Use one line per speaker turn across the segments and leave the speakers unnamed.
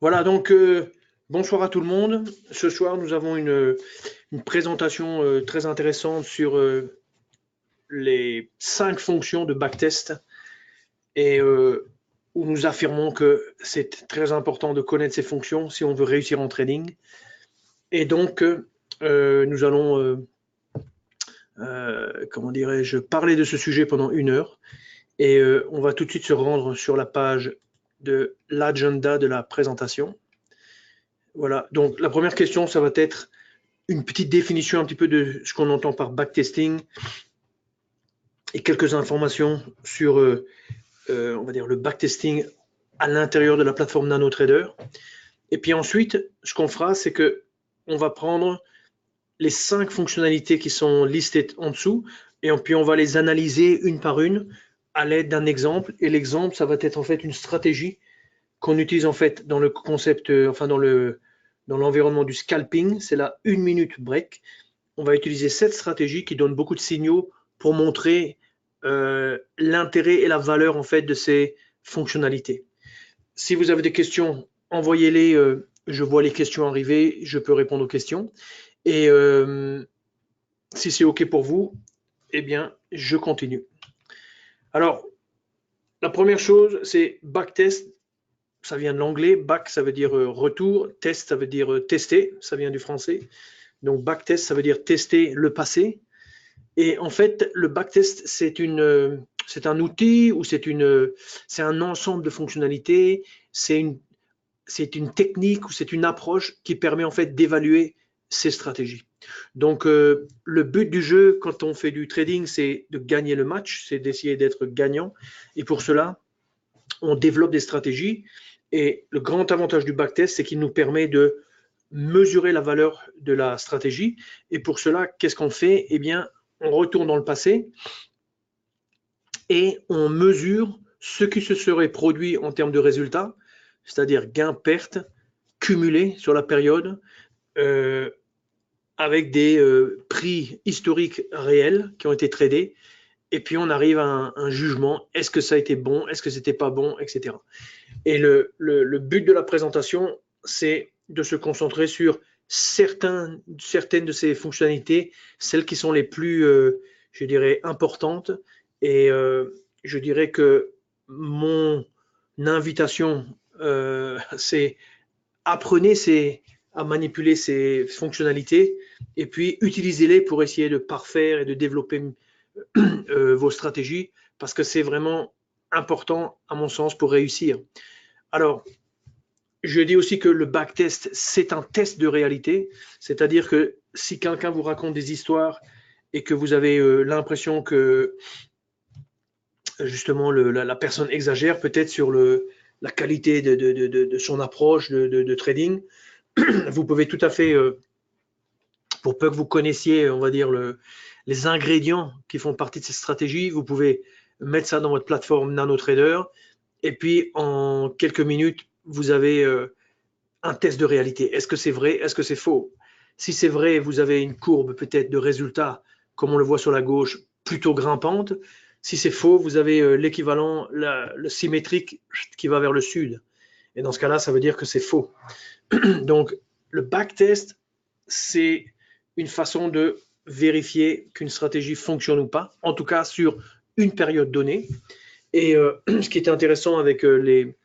Voilà, donc bonsoir à tout le monde. Ce soir, nous avons une présentation très intéressante sur les 5 fonctions de backtest et où nous affirmons que c'est très important de connaître ces fonctions si on veut réussir en trading. Et donc, nous allons, comment dirais-je, parler de ce sujet pendant 1 heure. Et on va tout de suite se rendre sur la page de l'agenda de la présentation. Voilà, donc la première question, ça va être une petite définition un petit peu de ce qu'on entend par backtesting et quelques informations sur, on va dire, le backtesting à l'intérieur de la plateforme NanoTrader. Et puis ensuite, ce qu'on fera, c'est que on va prendre les 5 fonctionnalités qui sont listées en dessous et puis on va les analyser une par une à l'aide d'un exemple. Et l'exemple, ça va être en fait une stratégie qu'on utilise en fait dans le concept, enfin dans l'environnement du scalping, c'est la 1 minute break. On va utiliser cette stratégie qui donne beaucoup de signaux pour montrer l'intérêt et la valeur en fait de ces fonctionnalités. Si vous avez des questions, envoyez-les. Je vois les questions arriver, je peux répondre aux questions. Et si c'est OK pour vous, eh bien, je continue. Alors, la première chose, c'est backtest. Ça vient de l'anglais. Back, ça veut dire retour. Test, ça veut dire tester. Ça vient du français. Donc, backtest, ça veut dire tester le passé. Et en fait, le backtest, c'est un outil ou c'est un ensemble de fonctionnalités, c'est une technique ou c'est une approche qui permet en fait d'évaluer ces stratégies. Donc, le but du jeu quand on fait du trading, c'est de gagner le match, c'est d'essayer d'être gagnant. Et pour cela, on développe des stratégies. Et le grand avantage du backtest, c'est qu'il nous permet de mesurer la valeur de la stratégie. Et pour cela, qu'est-ce qu'on fait? Eh bien, on retourne dans le passé et on mesure ce qui se serait produit en termes de résultats, c'est-à-dire gains-pertes cumulés sur la période euh, avec des prix historiques réels qui ont été tradés. Et puis on arrive à un jugement, est-ce que ça a été bon, est-ce que c'était pas bon, etc. Et le but de la présentation, c'est de se concentrer sur certaines de ces fonctionnalités, celles qui sont les plus, je dirais, importantes. Et je dirais que mon invitation, c'est apprenez à manipuler ces fonctionnalités et puis utilisez-les pour essayer de parfaire et de développer vos stratégies parce que c'est vraiment important, à mon sens, pour réussir. Alors, je dis aussi que le backtest, c'est un test de réalité, c'est-à-dire que si quelqu'un vous raconte des histoires et que vous avez l'impression que justement la personne exagère peut-être sur la qualité de son approche de trading, vous pouvez tout à fait, pour peu que vous connaissiez, on va dire, les ingrédients qui font partie de cette stratégie, vous pouvez mettre ça dans votre plateforme NanoTrader et puis en quelques minutes, vous avez un test de réalité. Est-ce que c'est vrai? Est-ce que c'est faux? Si c'est vrai, vous avez une courbe peut-être de résultats, comme on le voit sur la gauche, plutôt grimpante. Si c'est faux, vous avez l'équivalent, le symétrique qui va vers le sud. Et dans ce cas-là, ça veut dire que c'est faux. Donc, le backtest, c'est une façon de vérifier qu'une stratégie fonctionne ou pas, en tout cas sur une période donnée. Et ce qui est intéressant avec les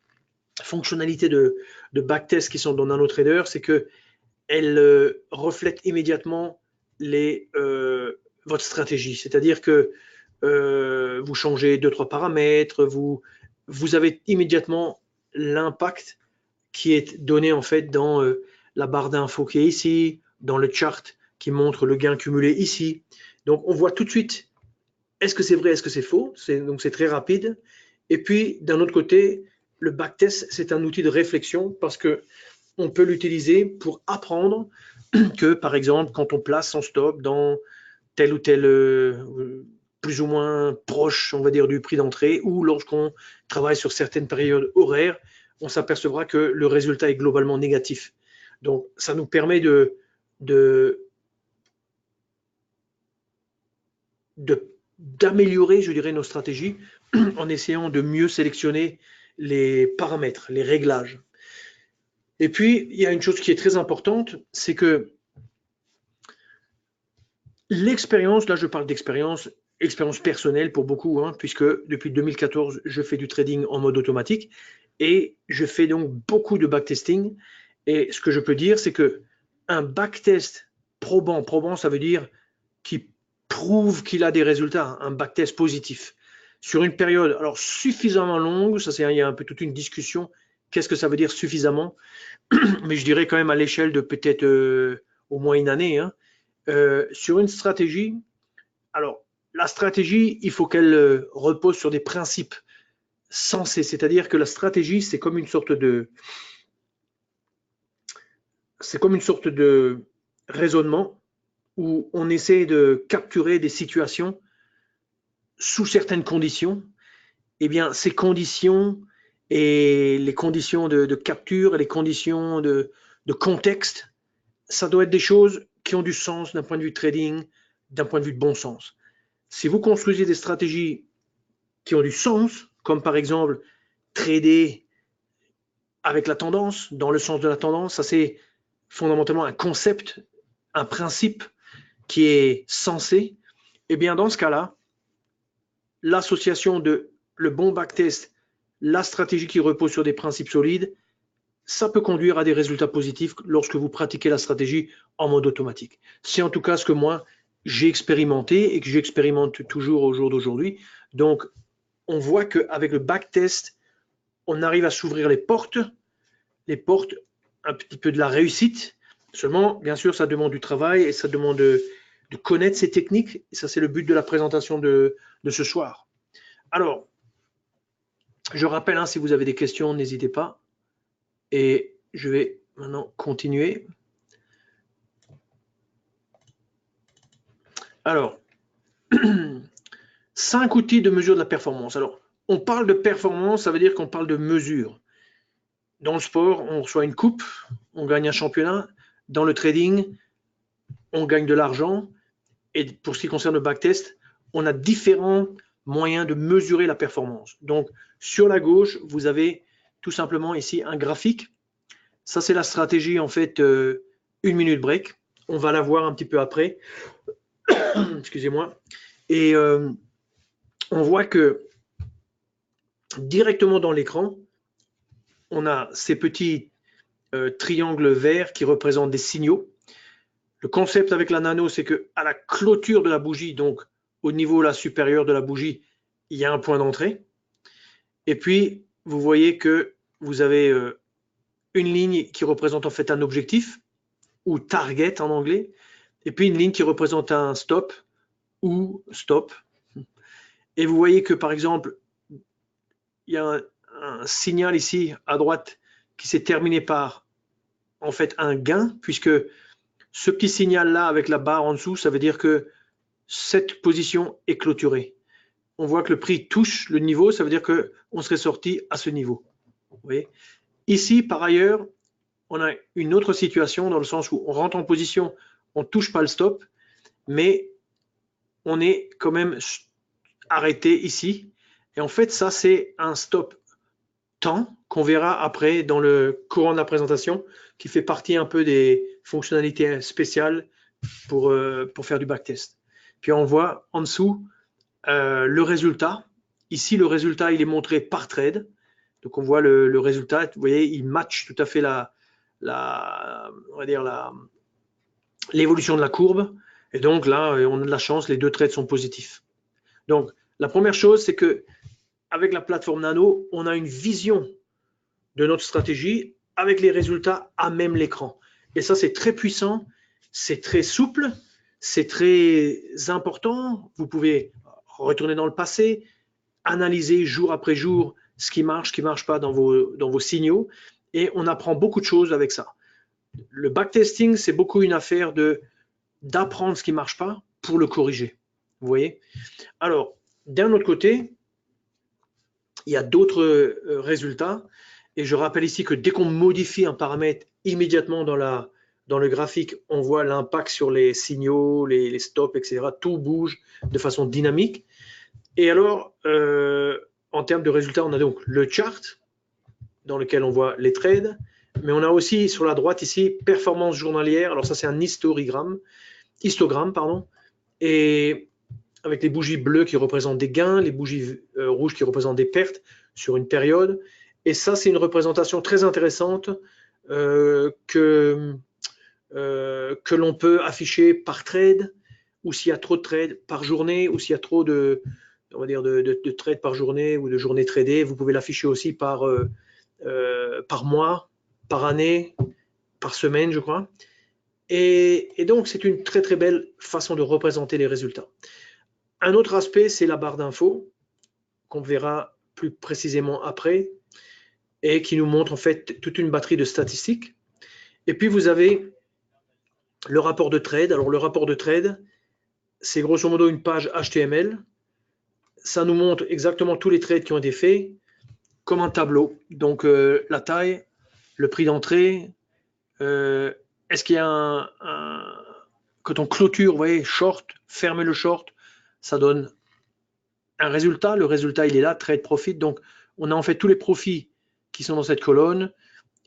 fonctionnalités de backtest qui sont dans NanoTrader, c'est qu'elles reflètent immédiatement votre stratégie. C'est-à-dire que vous changez 2-3 paramètres, vous avez immédiatement l'impact qui est donné en fait dans la barre d'infos qui est ici, dans le chart qui montre le gain cumulé ici. Donc on voit tout de suite est-ce que c'est vrai, est-ce que c'est faux. Donc c'est très rapide. Et puis d'un autre côté, le backtest, c'est un outil de réflexion parce que on peut l'utiliser pour apprendre que, par exemple, quand on place son stop dans tel ou tel plus ou moins proche, on va dire, du prix d'entrée, ou lorsqu'on travaille sur certaines périodes horaires, on s'apercevra que le résultat est globalement négatif. Donc, ça nous permet d'améliorer, je dirais, nos stratégies en essayant de mieux sélectionner les paramètres, les réglages. Et puis, il y a une chose qui est très importante, c'est que l'expérience, là je parle d'expérience, expérience personnelle pour beaucoup, hein, puisque depuis 2014, je fais du trading en mode automatique et je fais donc beaucoup de backtesting. Et ce que je peux dire, c'est que un backtest probant, ça veut dire qui prouve qu'il a des résultats, un backtest positif. Sur une période alors suffisamment longue, ça c'est il y a un peu toute une discussion, qu'est-ce que ça veut dire suffisamment, mais je dirais quand même à l'échelle de peut-être au moins une année, hein. Sur une stratégie, alors la stratégie, il faut qu'elle repose sur des principes sensés, c'est-à-dire que la stratégie, c'est comme une sorte de raisonnement où on essaie de capturer des situations sous certaines conditions. Eh bien, ces conditions et les conditions de capture et les conditions de contexte, ça doit être des choses qui ont du sens d'un point de vue trading, d'un point de vue de bon sens. Si vous construisez des stratégies qui ont du sens, comme par exemple trader avec la tendance, dans le sens de la tendance, ça c'est fondamentalement un concept, un principe qui est sensé, et bien dans ce cas-là, l'association de le bon backtest, la stratégie qui repose sur des principes solides, ça peut conduire à des résultats positifs lorsque vous pratiquez la stratégie en mode automatique. C'est en tout cas ce que moi j'ai expérimenté et que j'expérimente toujours au jour d'aujourd'hui. Donc, on voit qu'avec le backtest, on arrive à s'ouvrir les portes un petit peu de la réussite. Seulement, bien sûr, ça demande du travail et ça demande de connaître ces techniques. Et ça, c'est le but de la présentation de ce soir. Alors, je rappelle, hein, si vous avez des questions, n'hésitez pas. Et je vais maintenant continuer. Alors, 5 outils de mesure de la performance. Alors, on parle de performance, ça veut dire qu'on parle de mesure. Dans le sport, on reçoit une coupe, on gagne un championnat. Dans le trading, on gagne de l'argent. Et pour ce qui concerne le backtest, on a différents moyens de mesurer la performance. Donc, sur la gauche, vous avez tout simplement ici un graphique. Ça, c'est la stratégie, en fait, 1 minute break. On va la voir un petit peu après. Excusez-moi. Et on voit que directement dans l'écran, on a ces petits triangles verts qui représentent des signaux. Le concept avec la nano, c'est qu'à la clôture de la bougie, donc au niveau là, supérieur de la bougie, il y a un point d'entrée. Et puis, vous voyez que vous avez une ligne qui représente en fait un objectif, ou target en anglais, et puis une ligne qui représente un stop, ou stop. Et vous voyez que par exemple, il y a un signal ici à droite qui s'est terminé par en fait un gain, puisque ce petit signal-là avec la barre en dessous, ça veut dire que cette position est clôturée. On voit que le prix touche le niveau, ça veut dire qu'on serait sorti à ce niveau. Vous voyez ? Ici, par ailleurs, on a une autre situation dans le sens où on rentre en position, on ne touche pas le stop, mais on est quand même arrêté ici. Et en fait, ça, c'est un stop temps qu'on verra après dans le courant de la présentation, qui fait partie un peu des fonctionnalités spéciales pour faire du backtest. Puis on voit en dessous le résultat. Ici, le résultat, il est montré par trade. Donc on voit le résultat, vous voyez, il match tout à fait on va dire l'évolution de la courbe. Et donc là, on a de la chance, les deux trades sont positifs. Donc la première chose, c'est que avec la plateforme Nano, on a une vision de notre stratégie avec les résultats à même l'écran. Et ça, c'est très puissant, c'est très souple, c'est très important. Vous pouvez retourner dans le passé, analyser jour après jour ce qui marche pas dans vos signaux, et on apprend beaucoup de choses avec ça. Le backtesting, c'est beaucoup une affaire d'apprendre ce qui marche pas pour le corriger. Vous voyez ? Alors, d'un autre côté, il y a d'autres résultats, et je rappelle ici que dès qu'on modifie un paramètre, immédiatement dans le graphique, on voit l'impact sur les signaux, les stops, etc. Tout bouge de façon dynamique. Et alors, en termes de résultats, on a donc le chart dans lequel on voit les trades, Mais on a aussi sur la droite ici, performance journalière. Alors ça, c'est un histogramme, pardon. Et avec les bougies bleues qui représentent des gains, les bougies rouges qui représentent des pertes sur une période. Et ça, c'est une représentation très intéressante que l'on peut afficher par trade, ou s'il y a trop de trades par journée, ou s'il y a trop de, on va dire de trades par journée ou de journées tradées. Vous pouvez l'afficher aussi par mois, par année, par semaine, je crois. Et donc, c'est une très très belle façon de représenter les résultats. Un autre aspect, c'est la barre d'infos, qu'on verra plus précisément après, et qui nous montre en fait toute une batterie de statistiques. Et puis, vous avez le rapport de trade. Alors, le rapport de trade, c'est grosso modo une page HTML. Ça nous montre exactement tous les trades qui ont été faits, comme un tableau. Donc, la taille, le prix d'entrée, est-ce qu'il y a quand on clôture, vous voyez, short, fermer le short, ça donne un résultat. Le résultat, il est là, trade profit. Donc, on a en fait tous les profits qui sont dans cette colonne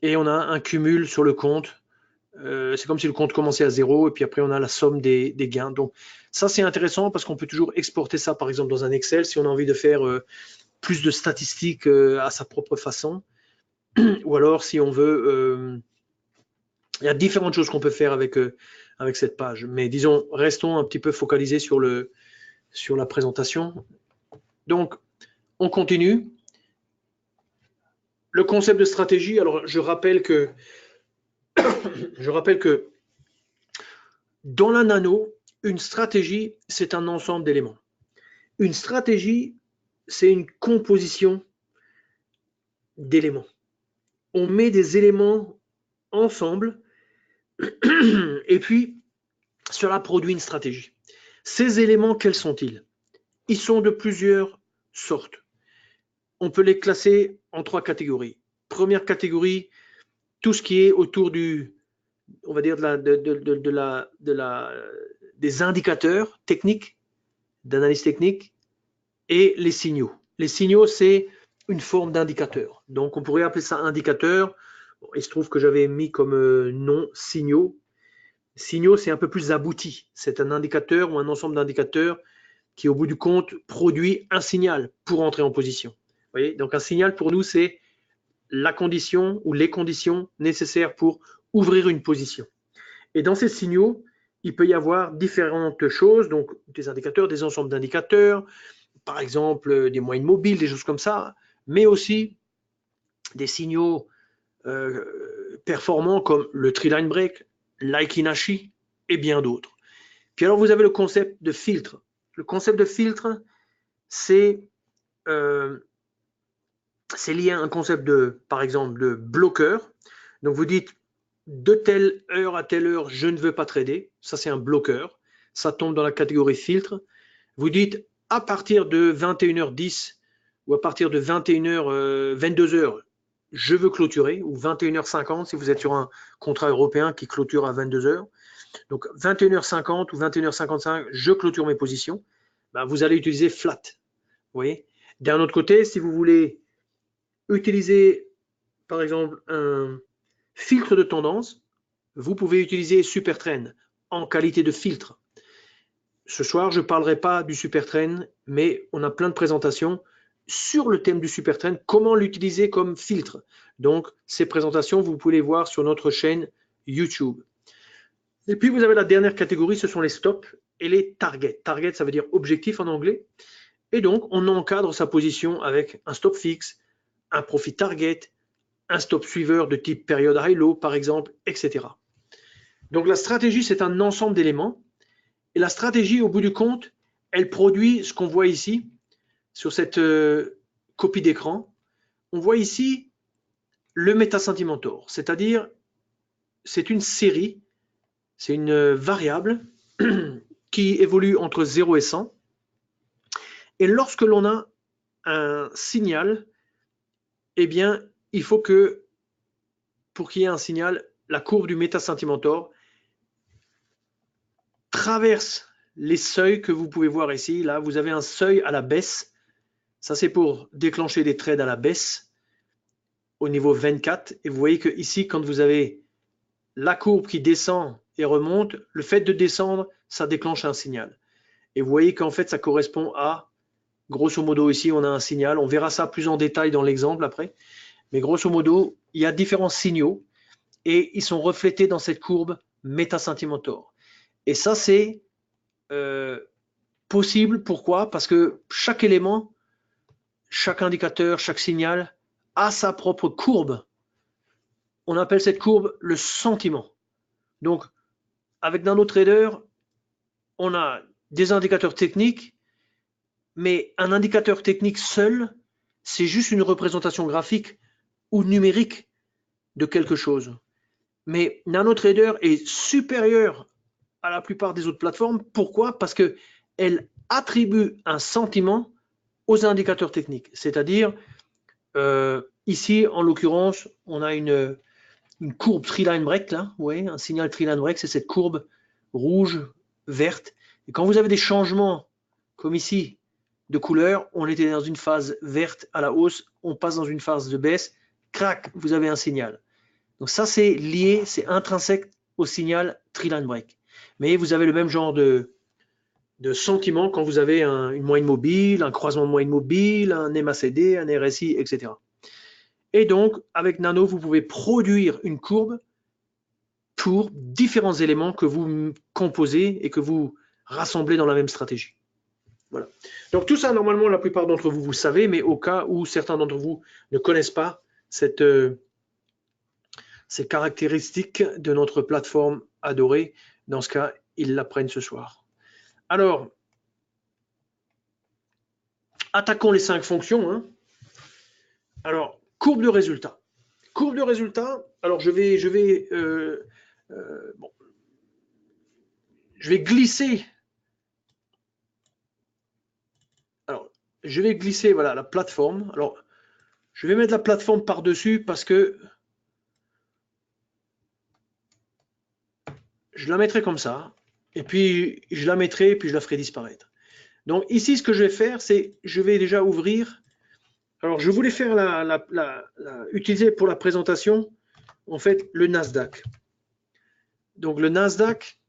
et on a un cumul sur le compte. C'est comme si le compte commençait à 0 et puis après, on a la somme des gains. Donc, ça, c'est intéressant parce qu'on peut toujours exporter ça, par exemple, dans un Excel si on a envie de faire plus de statistiques à sa propre façon. Ou alors, si on veut... il y a différentes choses qu'on peut faire avec cette page. Mais disons, restons un petit peu focalisés sur la présentation. Donc, on continue. Le concept de stratégie, alors je rappelle que dans la nano, une stratégie, c'est un ensemble d'éléments. Une stratégie, c'est une composition d'éléments. On met des éléments ensemble et puis cela produit une stratégie. Ces éléments, quels sont-ils? Ils sont de plusieurs sortes. On peut les classer en 3 catégories. Première catégorie, tout ce qui est autour on va dire des indicateurs techniques, d'analyse technique, et les signaux. Les signaux, c'est une forme d'indicateur. Donc, on pourrait appeler ça indicateur. Bon, il se trouve que j'avais mis comme nom signaux. Signaux, c'est un peu plus abouti. C'est un indicateur ou un ensemble d'indicateurs qui, au bout du compte, produit un signal pour entrer en position. Vous voyez? Donc, un signal, pour nous, c'est la condition ou les conditions nécessaires pour ouvrir une position. Et dans ces signaux, il peut y avoir différentes choses, donc des indicateurs, des ensembles d'indicateurs, par exemple des moyennes mobiles, des choses comme ça, mais aussi des signaux performants comme le tree line break, l'Aikinashi et bien d'autres. Puis alors vous avez le concept de filtre. Le concept de filtre, c'est lié à un concept par exemple, de bloqueur. Donc vous dites, de telle heure à telle heure, je ne veux pas trader. Ça, c'est un bloqueur. Ça tombe dans la catégorie filtre. Vous dites, à partir de 21h10 ou à partir de 22h, je veux clôturer, ou 21h50 si vous êtes sur un contrat européen qui clôture à 22h. Donc 21h50 ou 21h55, je clôture mes positions. Ben, vous allez utiliser flat. Vous voyez. D'un autre côté, si vous voulez utiliser, par exemple, un filtre de tendance, vous pouvez utiliser Supertrend en qualité de filtre. Ce soir, je ne parlerai pas du Supertrend, mais on a plein de présentations sur le thème du Supertrend, comment l'utiliser comme filtre. Donc, ces présentations, vous pouvez les voir sur notre chaîne YouTube. Et puis, vous avez la dernière catégorie, ce sont les stops et les targets. Target, ça veut dire objectif en anglais. Et donc, on encadre sa position avec un stop fixe, un profit target, un stop suiveur de type période high-low, par exemple, etc. Donc, la stratégie, c'est un ensemble d'éléments. Et la stratégie, au bout du compte, elle produit ce qu'on voit ici, sur cette copie d'écran. On voit ici le MetaSentimentor, c'est-à-dire c'est une série, c'est une variable qui évolue entre 0 et 100. Et lorsque l'on a un signal, eh bien, il faut que, pour qu'il y ait un signal, la courbe du MetaSentimentor traverse les seuils que vous pouvez voir ici. Là, vous avez un seuil à la baisse. Ça, c'est pour déclencher des trades à la baisse. au niveau 24. Et vous voyez que ici, quand vous avez la courbe qui descend et remonte, le fait de descendre, ça déclenche un signal. Et vous voyez qu'en fait, ça correspond à, grosso modo ici, on a un signal. On verra ça plus en détail dans l'exemple après. Mais grosso modo, il y a différents signaux et ils sont reflétés dans cette courbe Meta-Sentimentor. Et ça, c'est possible. Pourquoi? Parce que chaque élément, chaque indicateur, chaque signal a sa propre courbe. On appelle cette courbe le sentiment. Donc, avec NanoTrader, on a des indicateurs techniques, mais un indicateur technique seul, c'est juste une représentation graphique ou numérique de quelque chose. Mais NanoTrader est supérieur à la plupart des autres plateformes. Pourquoi? Parce qu'elle attribue un sentiment aux indicateurs techniques. C'est-à-dire, ici, en l'occurrence, on a une courbe Treeline Break, là, ouais, un signal Treeline Break, c'est cette courbe rouge, verte. Et quand vous avez des changements, comme ici, de couleur, on était dans une phase verte à la hausse, on passe dans une phase de baisse, crac, vous avez un signal. Donc ça, c'est lié, c'est intrinsèque au signal Treeline Break. Mais vous avez le même genre de sentiment quand vous avez une moyenne mobile, un croisement de moyenne mobile, un MACD, un RSI, etc. Et donc, avec Nano, vous pouvez produire une courbe pour différents éléments que vous composez et que vous rassemblez dans la même stratégie. Voilà. Donc tout ça, normalement, la plupart d'entre vous, vous savez, mais au cas où certains d'entre vous ne connaissent pas ces caractéristiques de notre plateforme adorée, dans ce cas, ils l'apprennent ce soir. Alors, attaquons les 5 fonctions. Hein. Alors, courbe de résultat. Courbe de résultat, alors je vais glisser. Alors, je vais glisser voilà, la plateforme. Alors, je vais mettre la plateforme par-dessus parce que je la mettrai comme ça. Et puis, je la mettrai et puis je la ferai disparaître. Donc, ici, ce que je vais faire, c'est je vais déjà ouvrir. Alors, je voulais faire utiliser pour la présentation, en fait, le Nasdaq. Donc, le Nasdaq,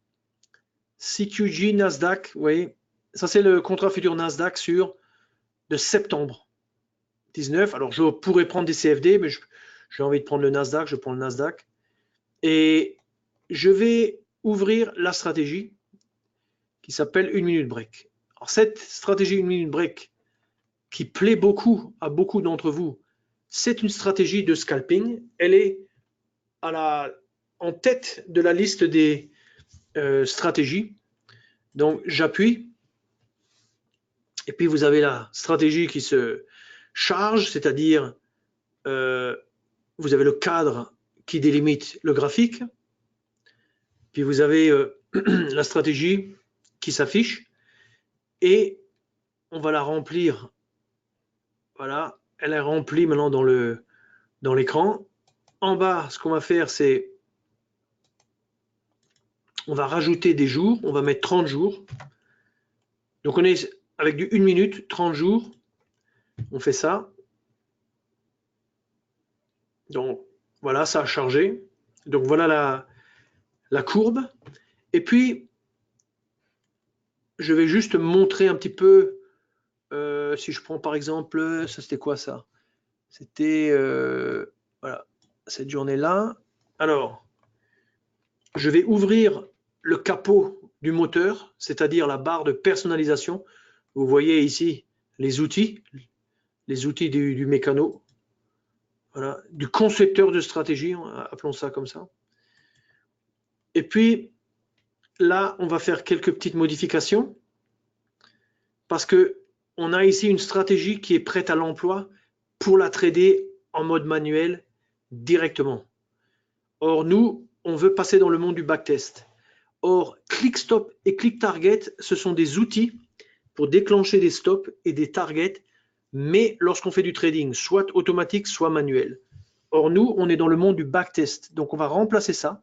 CQJ Nasdaq, vous voyez, ça c'est le contrat futur Nasdaq de septembre 19. Alors, je pourrais prendre des CFD, mais j'ai envie de prendre le Nasdaq, je prends le Nasdaq. Et je vais ouvrir la stratégie qui s'appelle 1 minute break. Alors, cette stratégie 1 minute break qui plaît beaucoup à beaucoup d'entre vous, c'est une stratégie de scalping. Elle est en tête de la liste des stratégies. Donc, j'appuie. Et puis, vous avez la stratégie qui se charge, c'est-à-dire vous avez le cadre qui délimite le graphique. Puis, vous avez la stratégie qui s'affiche. Et on va la remplir. Voilà, elle est remplie maintenant dans l'écran. En bas, ce qu'on va faire, c'est on va rajouter des jours. On va mettre 30 jours. Donc, on est avec du 1 minute, 30 jours. On fait ça. Donc, voilà, ça a chargé. Donc, voilà la courbe. Et puis, je vais juste montrer un petit peu, si je prends par exemple, ça c'était quoi ça? C'était, voilà, cette journée-là. Alors, je vais ouvrir le capot du moteur, c'est-à-dire la barre de personnalisation. Vous voyez ici les outils du mécano, voilà, du concepteur de stratégie, appelons ça comme ça. Et puis, là, on va faire quelques petites modifications parce qu'on a ici une stratégie qui est prête à l'emploi pour la trader en mode manuel directement. Or, nous, on veut passer dans le monde du backtest. Or, ClickStop et ClickTarget, ce sont des outils pour déclencher des stops et des targets, mais lorsqu'on fait du trading, soit automatique, soit manuel. Or, nous, on est dans le monde du backtest. Donc, on va remplacer ça.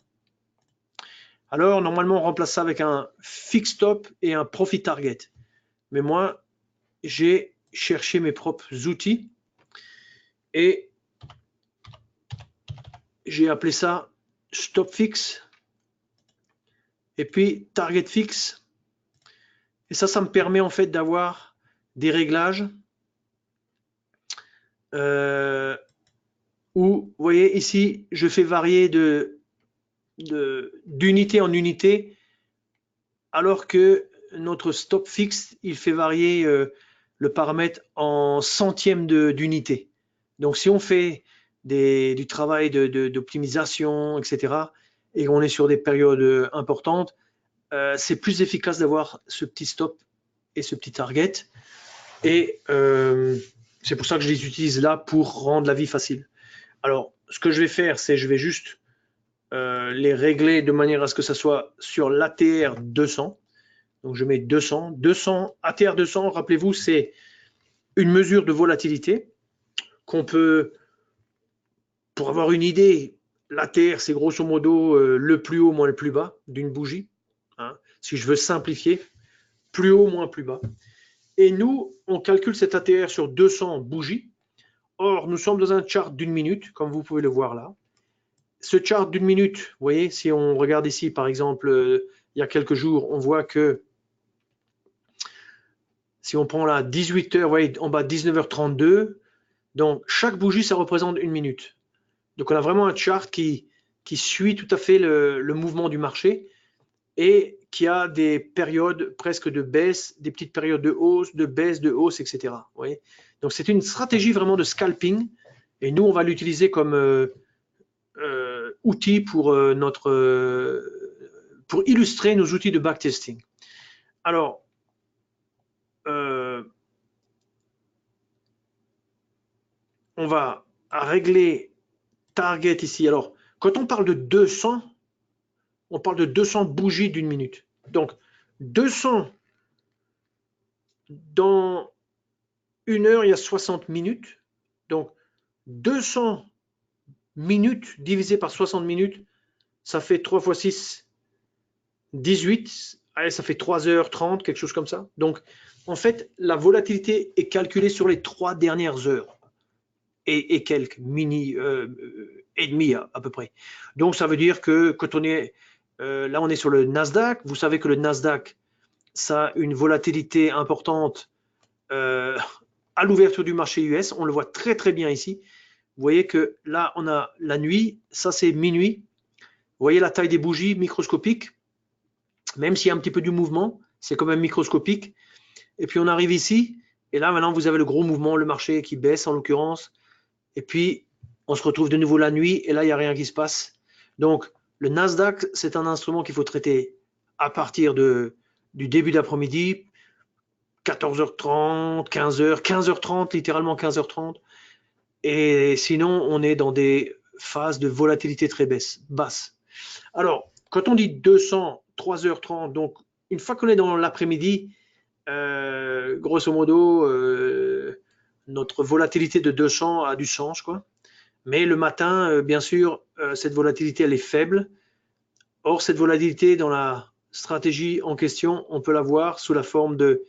Alors, normalement, on remplace ça avec un fixed stop et un profit target. Mais moi, j'ai cherché mes propres outils et j'ai appelé ça stop fixe et puis target fixe. Et ça me permet en fait d'avoir des réglages où, vous voyez ici, je fais varier d'unité en unité, alors que notre stop fixe, il fait varier le paramètre en centièmes d'unité. Donc si on fait du travail d'optimisation, etc., et on est sur des périodes importantes, c'est plus efficace d'avoir ce petit stop et ce petit target. Et c'est pour ça que je les utilise là pour rendre la vie facile. Alors, ce que je vais faire, c'est je vais juste les régler de manière à ce que ça soit sur l'ATR 200. Donc, je mets 200. 200, ATR 200, rappelez-vous, c'est une mesure de volatilité qu'on peut, pour avoir une idée, l'ATR, c'est grosso modo le plus haut moins le plus bas d'une bougie. Hein, si je veux simplifier, plus haut moins plus bas. Et nous, on calcule cet ATR sur 200 bougies. Or, nous sommes dans un chart d'une minute, comme vous pouvez le voir là. Ce chart d'une minute, vous voyez, si on regarde ici, par exemple, il y a quelques jours, on voit que si on prend là 18h, vous voyez, en bas 19h32, donc chaque bougie, ça représente une minute. Donc on a vraiment un chart qui suit tout à fait le mouvement du marché et qui a des périodes presque de baisse, des petites périodes de hausse, de baisse, de hausse, etc. Vous voyez, donc c'est une stratégie vraiment de scalping et nous, on va l'utiliser comme outil pour pour illustrer nos outils de backtesting. Alors, on va régler target ici. Alors, quand on parle de 200, on parle de 200 bougies d'une minute. Donc, 200 dans une heure, il y a 60 minutes. Donc, 200 minutes divisé par 60 minutes, ça fait 3 fois 6, 18. Allez, ça fait 3h30, quelque chose comme ça. Donc, en fait, la volatilité est calculée sur les 3 dernières heures et quelques et demi à peu près. Donc, ça veut dire que quand on est là, on est sur le Nasdaq. Vous savez que le Nasdaq, ça a une volatilité importante à l'ouverture du marché US. On le voit très très bien ici. Vous voyez que là, on a la nuit. Ça, c'est minuit. Vous voyez la taille des bougies microscopiques. Même s'il y a un petit peu du mouvement, c'est quand même microscopique. Et puis on arrive ici, et là maintenant vous avez le gros mouvement, le marché qui baisse en l'occurrence. Et puis on se retrouve de nouveau la nuit, et là il n'y a rien qui se passe. Donc le Nasdaq, c'est un instrument qu'il faut traiter à partir du début d'après-midi, 14h30, 15h, 15h30, littéralement 15h30. Et sinon on est dans des phases de volatilité très basse. Alors, quand on dit 200, 3h30, donc une fois qu'on est dans l'après-midi, grosso modo, notre volatilité de 200 a du sens, quoi. Mais le matin, bien sûr, cette volatilité, elle est faible. Or, cette volatilité, dans la stratégie en question, on peut la voir sous la forme de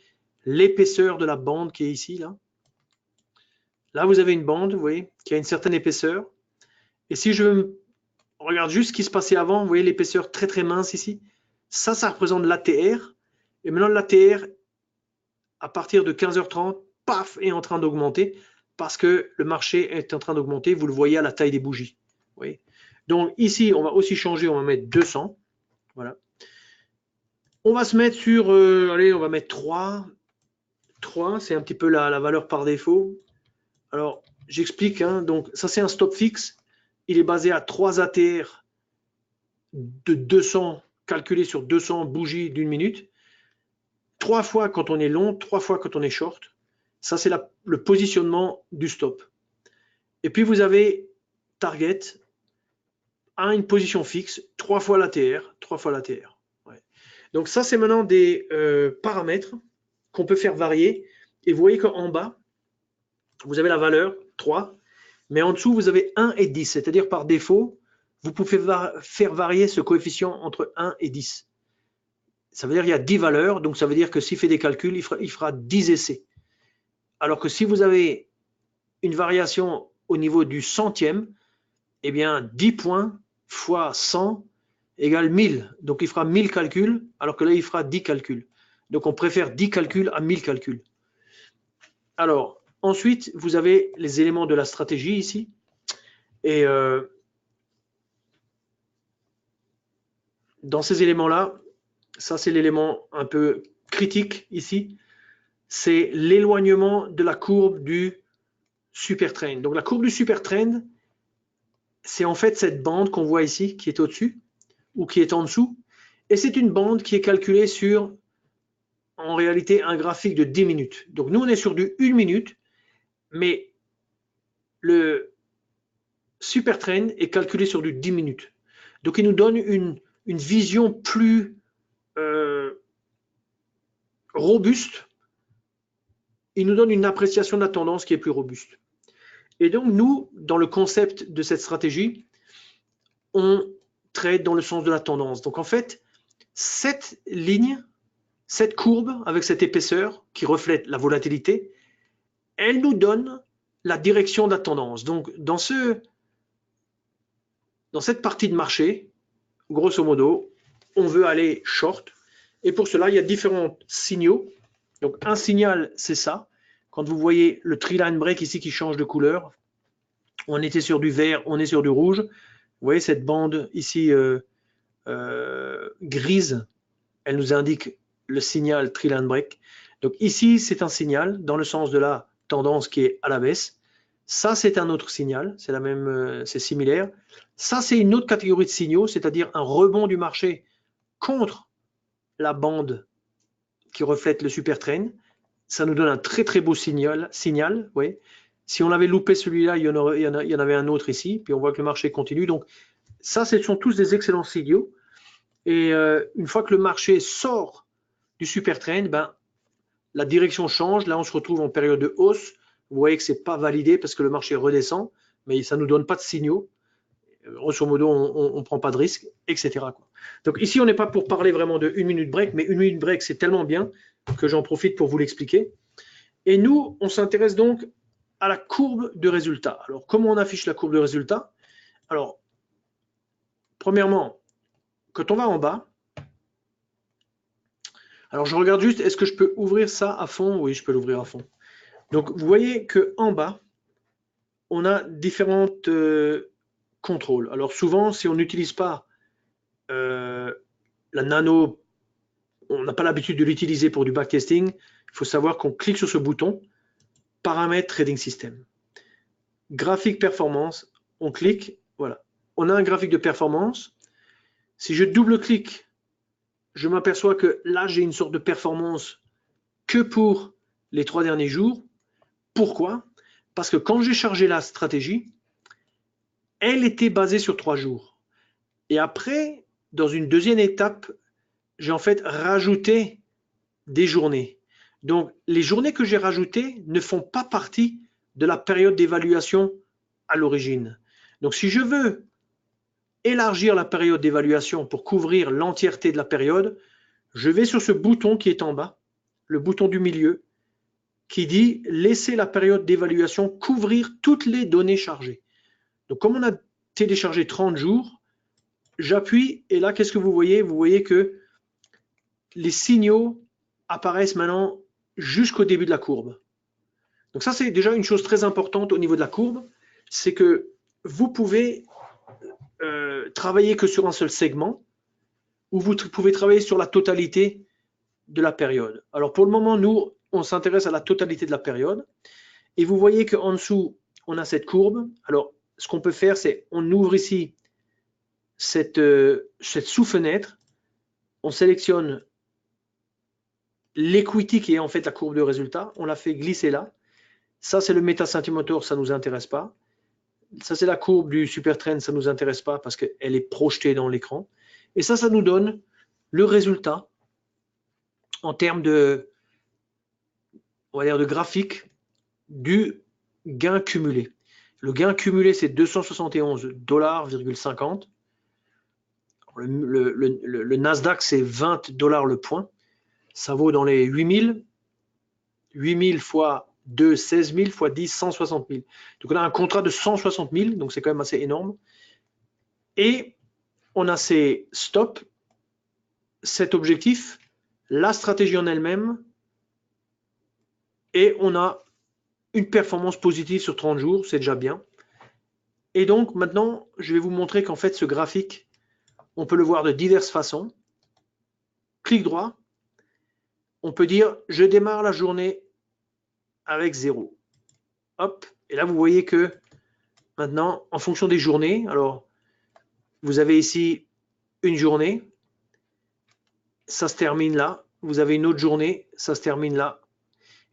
l'épaisseur de la bande qui est ici, là. Là, vous avez une bande, vous voyez, qui a une certaine épaisseur. Et si je regarde juste ce qui se passait avant, vous voyez l'épaisseur très très mince ici. Ça représente l'ATR. Et maintenant, l'ATR, à partir de 15h30, paf, est en train d'augmenter parce que le marché est en train d'augmenter. Vous le voyez à la taille des bougies. Vous voyez. Donc ici, on va aussi changer, on va mettre 200. Voilà. On va se mettre sur, allez, on va mettre 3. 3, c'est un petit peu la valeur par défaut. Alors, j'explique. Hein, donc, ça, c'est un stop fixe. Il est basé à 3 ATR de 200 calculés sur 200 bougies d'une minute. 3 fois quand on est long, 3 fois quand on est short. Ça, c'est le positionnement du stop. Et puis, vous avez target à une position fixe, 3 fois l'ATR, 3 fois l'ATR. Ouais. Donc, ça, c'est maintenant des paramètres qu'on peut faire varier. Et vous voyez qu'en bas, vous avez la valeur 3, mais en dessous, vous avez 1 et 10. C'est-à-dire, par défaut, vous pouvez faire varier ce coefficient entre 1 et 10. Ça veut dire qu'il y a 10 valeurs, donc ça veut dire que s'il fait des calculs, il fera 10 essais. Alors que si vous avez une variation au niveau du centième, eh bien 10 points fois 100 égale 1000. Donc il fera 1000 calculs, alors que là il fera 10 calculs. Donc on préfère 10 calculs à 1000 calculs. Alors, ensuite, vous avez les éléments de la stratégie ici. Et dans ces éléments-là, ça c'est l'élément un peu critique ici, c'est l'éloignement de la courbe du super trend. Donc la courbe du super trend, c'est en fait cette bande qu'on voit ici, qui est au-dessus, ou qui est en dessous. Et c'est une bande qui est calculée sur, en réalité, un graphique de 10 minutes. Donc nous, on est sur du 1 minute, mais le super trend est calculé sur du 10 minutes. Donc il nous donne une vision plus robuste. Il nous donne une appréciation de la tendance qui est plus robuste. Et donc nous, dans le concept de cette stratégie, on trade dans le sens de la tendance. Donc en fait, cette ligne, cette courbe avec cette épaisseur qui reflète la volatilité, elle nous donne la direction de la tendance. Donc dans cette partie de marché, grosso modo, on veut aller short. Et pour cela, il y a différents signaux. Donc un signal, c'est ça. Quand vous voyez le tree-line break ici qui change de couleur, on était sur du vert, on est sur du rouge. Vous voyez cette bande ici grise, elle nous indique le signal tree-line break. Donc ici, c'est un signal dans le sens de la tendance qui est à la baisse. Ça, c'est un autre signal, c'est la même, c'est similaire. Ça, c'est une autre catégorie de signaux, c'est-à-dire un rebond du marché contre la bande qui reflète le super trend. Ça nous donne un très très beau signal. Oui. Si on avait loupé celui-là, il y en avait un autre ici, puis on voit que le marché continue. Donc ça, ce sont tous des excellents signaux. Et une fois que le marché sort du super trend, ben, la direction change. Là, on se retrouve en période de hausse. Vous voyez que ce n'est pas validé parce que le marché redescend, mais ça ne nous donne pas de signaux. Grosso modo, on ne prend pas de risque, etc. Donc ici, on n'est pas pour parler vraiment de 1 minute break, mais 1 minute break, c'est tellement bien que j'en profite pour vous l'expliquer. Et nous, on s'intéresse donc à la courbe de résultat. Alors, comment on affiche la courbe de résultat? Alors, premièrement, quand on va en bas, alors je regarde juste, est-ce que je peux ouvrir ça à fond? Oui, je peux l'ouvrir à fond. Donc, vous voyez qu'en bas, on a différentes contrôles. Alors, souvent, si on n'utilise pas la nano, on n'a pas l'habitude de l'utiliser pour du backtesting, il faut savoir qu'on clique sur ce bouton, paramètres trading system. Graphique performance, on clique, voilà. On a un graphique de performance. Si je double-clique, je m'aperçois que là, j'ai une sorte de performance que pour les 3 derniers jours. Pourquoi? Parce que quand j'ai chargé la stratégie, elle était basée sur 3 jours. Et après, dans une deuxième étape, j'ai en fait rajouté des journées. Donc, les journées que j'ai rajoutées ne font pas partie de la période d'évaluation à l'origine. Donc, si je veux élargir la période d'évaluation pour couvrir l'entièreté de la période, je vais sur ce bouton qui est en bas, le bouton du milieu, qui dit « Laisser la période d'évaluation couvrir toutes les données chargées ». Donc, comme on a téléchargé 30 jours, j'appuie et là, qu'est-ce que vous voyez? Vous voyez que les signaux apparaissent maintenant jusqu'au début de la courbe. Donc ça, c'est déjà une chose très importante au niveau de la courbe, c'est que vous pouvez travailler que sur un seul segment, ou vous pouvez travailler sur la totalité de la période. Alors pour le moment, nous, on s'intéresse à la totalité de la période, et vous voyez qu'en dessous, on a cette courbe. Alors, ce qu'on peut faire, c'est on ouvre ici cette sous-fenêtre, on sélectionne l'equity qui est en fait la courbe de résultat, on la fait glisser là. Ça, c'est le Meta Sentiment, ça ne nous intéresse pas. Ça, c'est la courbe du super trend, ça ne nous intéresse pas parce qu'elle est projetée dans l'écran. Et ça nous donne le résultat en termes de, on va dire, de graphique du gain cumulé. Le gain cumulé, c'est 271,50 $. Le Nasdaq, c'est 20 $ le point. Ça vaut dans les 8000. 8000 fois 2, 16 000 fois 10, 160 000. Donc on a un contrat de 160 000, donc c'est quand même assez énorme. Et on a ces stops, cet objectif, la stratégie en elle-même, et on a une performance positive sur 30 jours, c'est déjà bien. Et donc maintenant, je vais vous montrer qu'en fait ce graphique, on peut le voir de diverses façons. Clic droit, on peut dire je démarre la journée avec 0. Hop, et là vous voyez que maintenant, en fonction des journées, alors vous avez ici une journée, ça se termine là. Vous avez une autre journée, ça se termine là.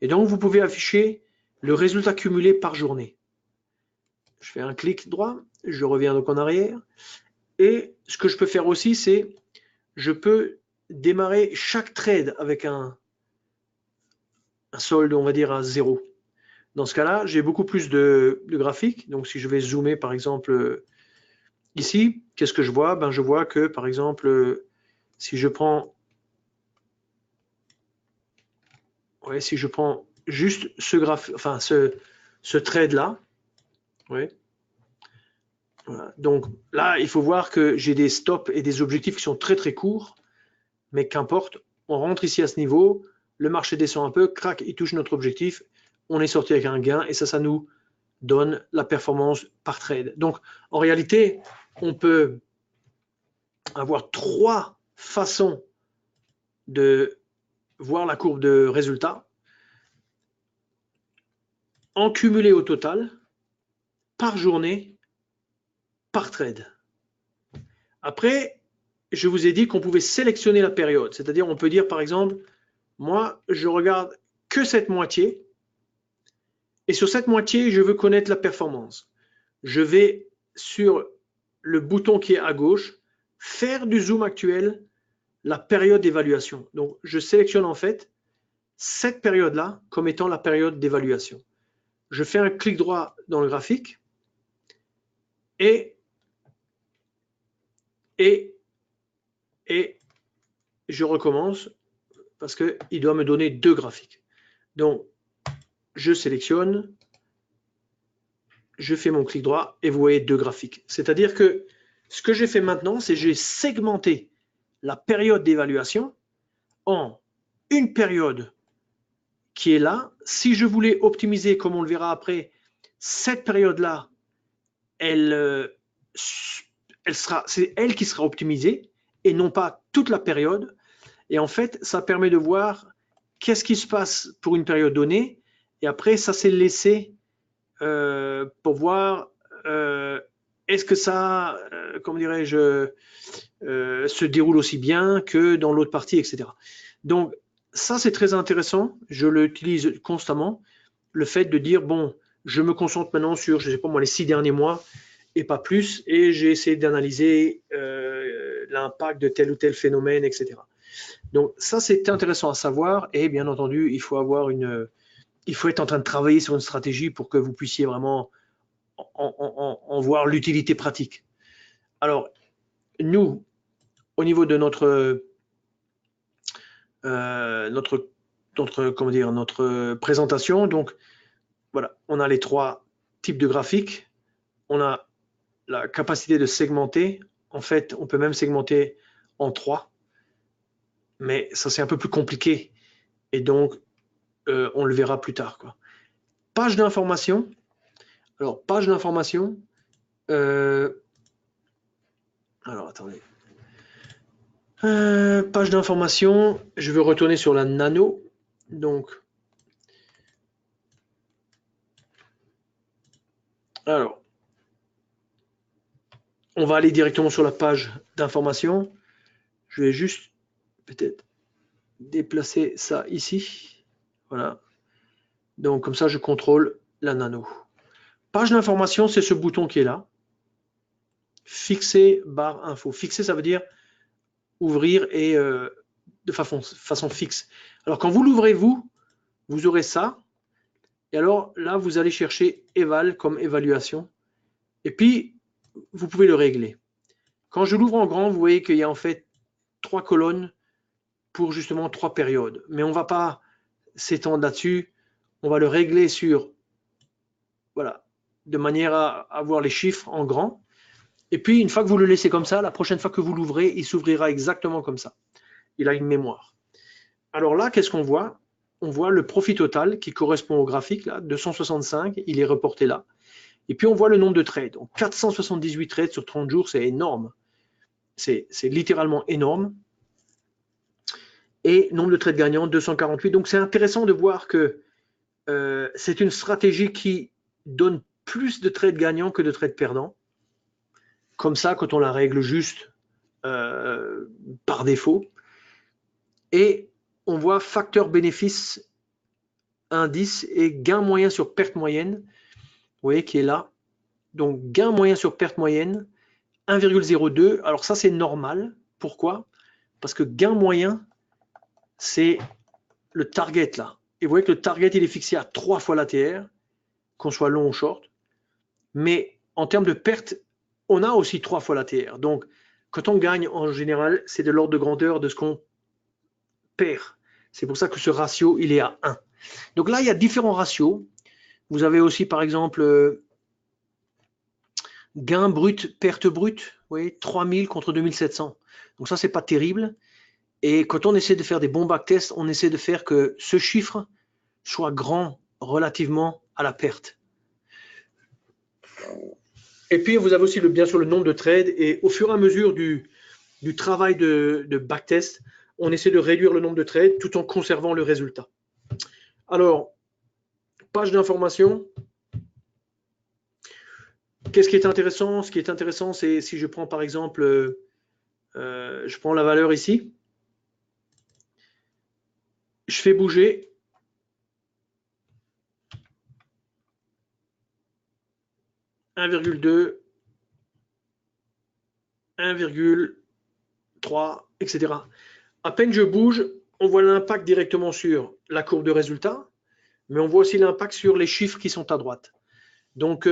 Et donc vous pouvez afficher le résultat cumulé par journée. Je fais un clic droit, je reviens donc en arrière. Et ce que je peux faire aussi, c'est je peux démarrer chaque trade avec un solde, on va dire, à 0. Dans ce cas-là, j'ai beaucoup plus de graphiques. Donc si je vais zoomer par exemple ici, qu'est-ce que je vois? Ben, je vois que par exemple, si je prends juste ce graphique, enfin ce trade-là, ouais. Voilà. Donc là, il faut voir que j'ai des stops et des objectifs qui sont très très courts, mais qu'importe, on rentre ici à ce niveau, le marché descend un peu, crac, il touche notre objectif, on est sorti avec un gain et ça nous donne la performance par trade. Donc en réalité, on peut avoir 3 façons de voir la courbe de résultat en cumulé au total, par journée, par trade. Après, je vous ai dit qu'on pouvait sélectionner la période, c'est-à-dire on peut dire par exemple, moi je regarde que cette moitié et sur cette moitié je veux connaître la performance. Je vais sur le bouton qui est à gauche faire du zoom actuel la période d'évaluation. Donc je sélectionne en fait cette période-là comme étant la période d'évaluation. Je fais un clic droit dans le graphique et je recommence parce qu'il doit me donner 2 graphiques. Donc, je sélectionne, je fais mon clic droit et vous voyez 2 graphiques. C'est-à-dire que ce que j'ai fait maintenant, c'est j'ai segmenté la période d'évaluation en une période qui est là. Si je voulais optimiser, comme on le verra après, cette période-là, c'est elle qui sera optimisée et non pas toute la période. Et en fait, ça permet de voir qu'est-ce qui se passe pour une période donnée. Et après, ça c'est laissé pour voir est-ce que ça, comment dirais-je, se déroule aussi bien que dans l'autre partie, etc. Donc, ça c'est très intéressant. Je l'utilise constamment. Le fait de dire, bon, je me concentre maintenant sur, je ne sais pas moi, les 6 derniers mois et pas plus, et j'ai essayé d'analyser l'impact de tel ou tel phénomène, etc. Donc ça c'est intéressant à savoir et bien entendu il faut être en train de travailler sur une stratégie pour que vous puissiez vraiment en voir l'utilité pratique. Alors nous au niveau de notre présentation, donc voilà, on a les 3 types de graphiques, on a la capacité de segmenter, en fait on peut même segmenter en 3, mais ça c'est un peu plus compliqué et donc on le verra plus tard, quoi. Page d'information. Alors, page d'information. Alors, attendez. Page d'information. Je vais retourner sur la nano. Donc, alors, on va aller directement sur la page d'information. Je vais juste peut-être déplacer ça ici. Voilà. Donc, comme ça, je contrôle la nano. Page d'information, c'est ce bouton qui est là. Fixer barre info. Fixer, ça veut dire ouvrir et de façon fixe. Alors, quand vous l'ouvrez, vous aurez ça. Et alors, là, vous allez chercher Eval comme évaluation. Et puis, vous pouvez le régler. Quand je l'ouvre en grand, vous voyez qu'il y a en fait 3 colonnes pour justement 3 périodes. Mais on ne va pas s'étendre là-dessus. on va le régler sur, voilà, de manière à avoir les chiffres en grand. Et puis, une fois que vous le laissez comme ça, la prochaine fois que vous l'ouvrez, il s'ouvrira exactement comme ça. Il a une mémoire. Alors là, qu'est-ce qu'on voit? On voit le profit total qui correspond au graphique, là, 265, il est reporté là. Et puis, on voit le nombre de trades. Donc, 478 trades sur 30 jours, c'est énorme. C'est littéralement énorme. Et nombre de trades gagnants, 248. Donc, c'est intéressant de voir que c'est une stratégie qui donne plus de trades gagnants que de trades perdants. Comme ça, quand on la règle juste par défaut. Et on voit facteur bénéfice indice et gain moyen sur perte moyenne. Vous voyez qui est là. Donc, gain moyen sur perte moyenne, 1,02. Alors ça, c'est normal. Pourquoi? Parce que gain moyen, c'est le target là. Et vous voyez que le target, il est fixé à 3 fois l'ATR, qu'on soit long ou short. Mais en termes de perte, on a aussi 3 fois l'ATR. Donc, quand on gagne, en général, c'est de l'ordre de grandeur de ce qu'on perd. C'est pour ça que ce ratio, il est à 1. Donc là, il y a différents ratios. Vous avez aussi, par exemple, gain brut, perte brute. Vous voyez, 3000 contre 2700. Donc ça, c'est pas terrible. Et quand on essaie de faire des bons backtests, on essaie de faire que ce chiffre soit grand relativement à la perte. Et puis, vous avez aussi bien sûr le nombre de trades. Et au fur et à mesure du travail de backtest, on essaie de réduire le nombre de trades tout en conservant le résultat. Alors, page d'information. Qu'est-ce qui est intéressant? Ce qui est intéressant, c'est si je prends par exemple, je prends la valeur ici, je fais bouger, « 1,2, 1,3, etc. À peine je bouge, on voit l'impact directement sur la courbe de résultat, mais on voit aussi l'impact sur les chiffres qui sont à droite. Donc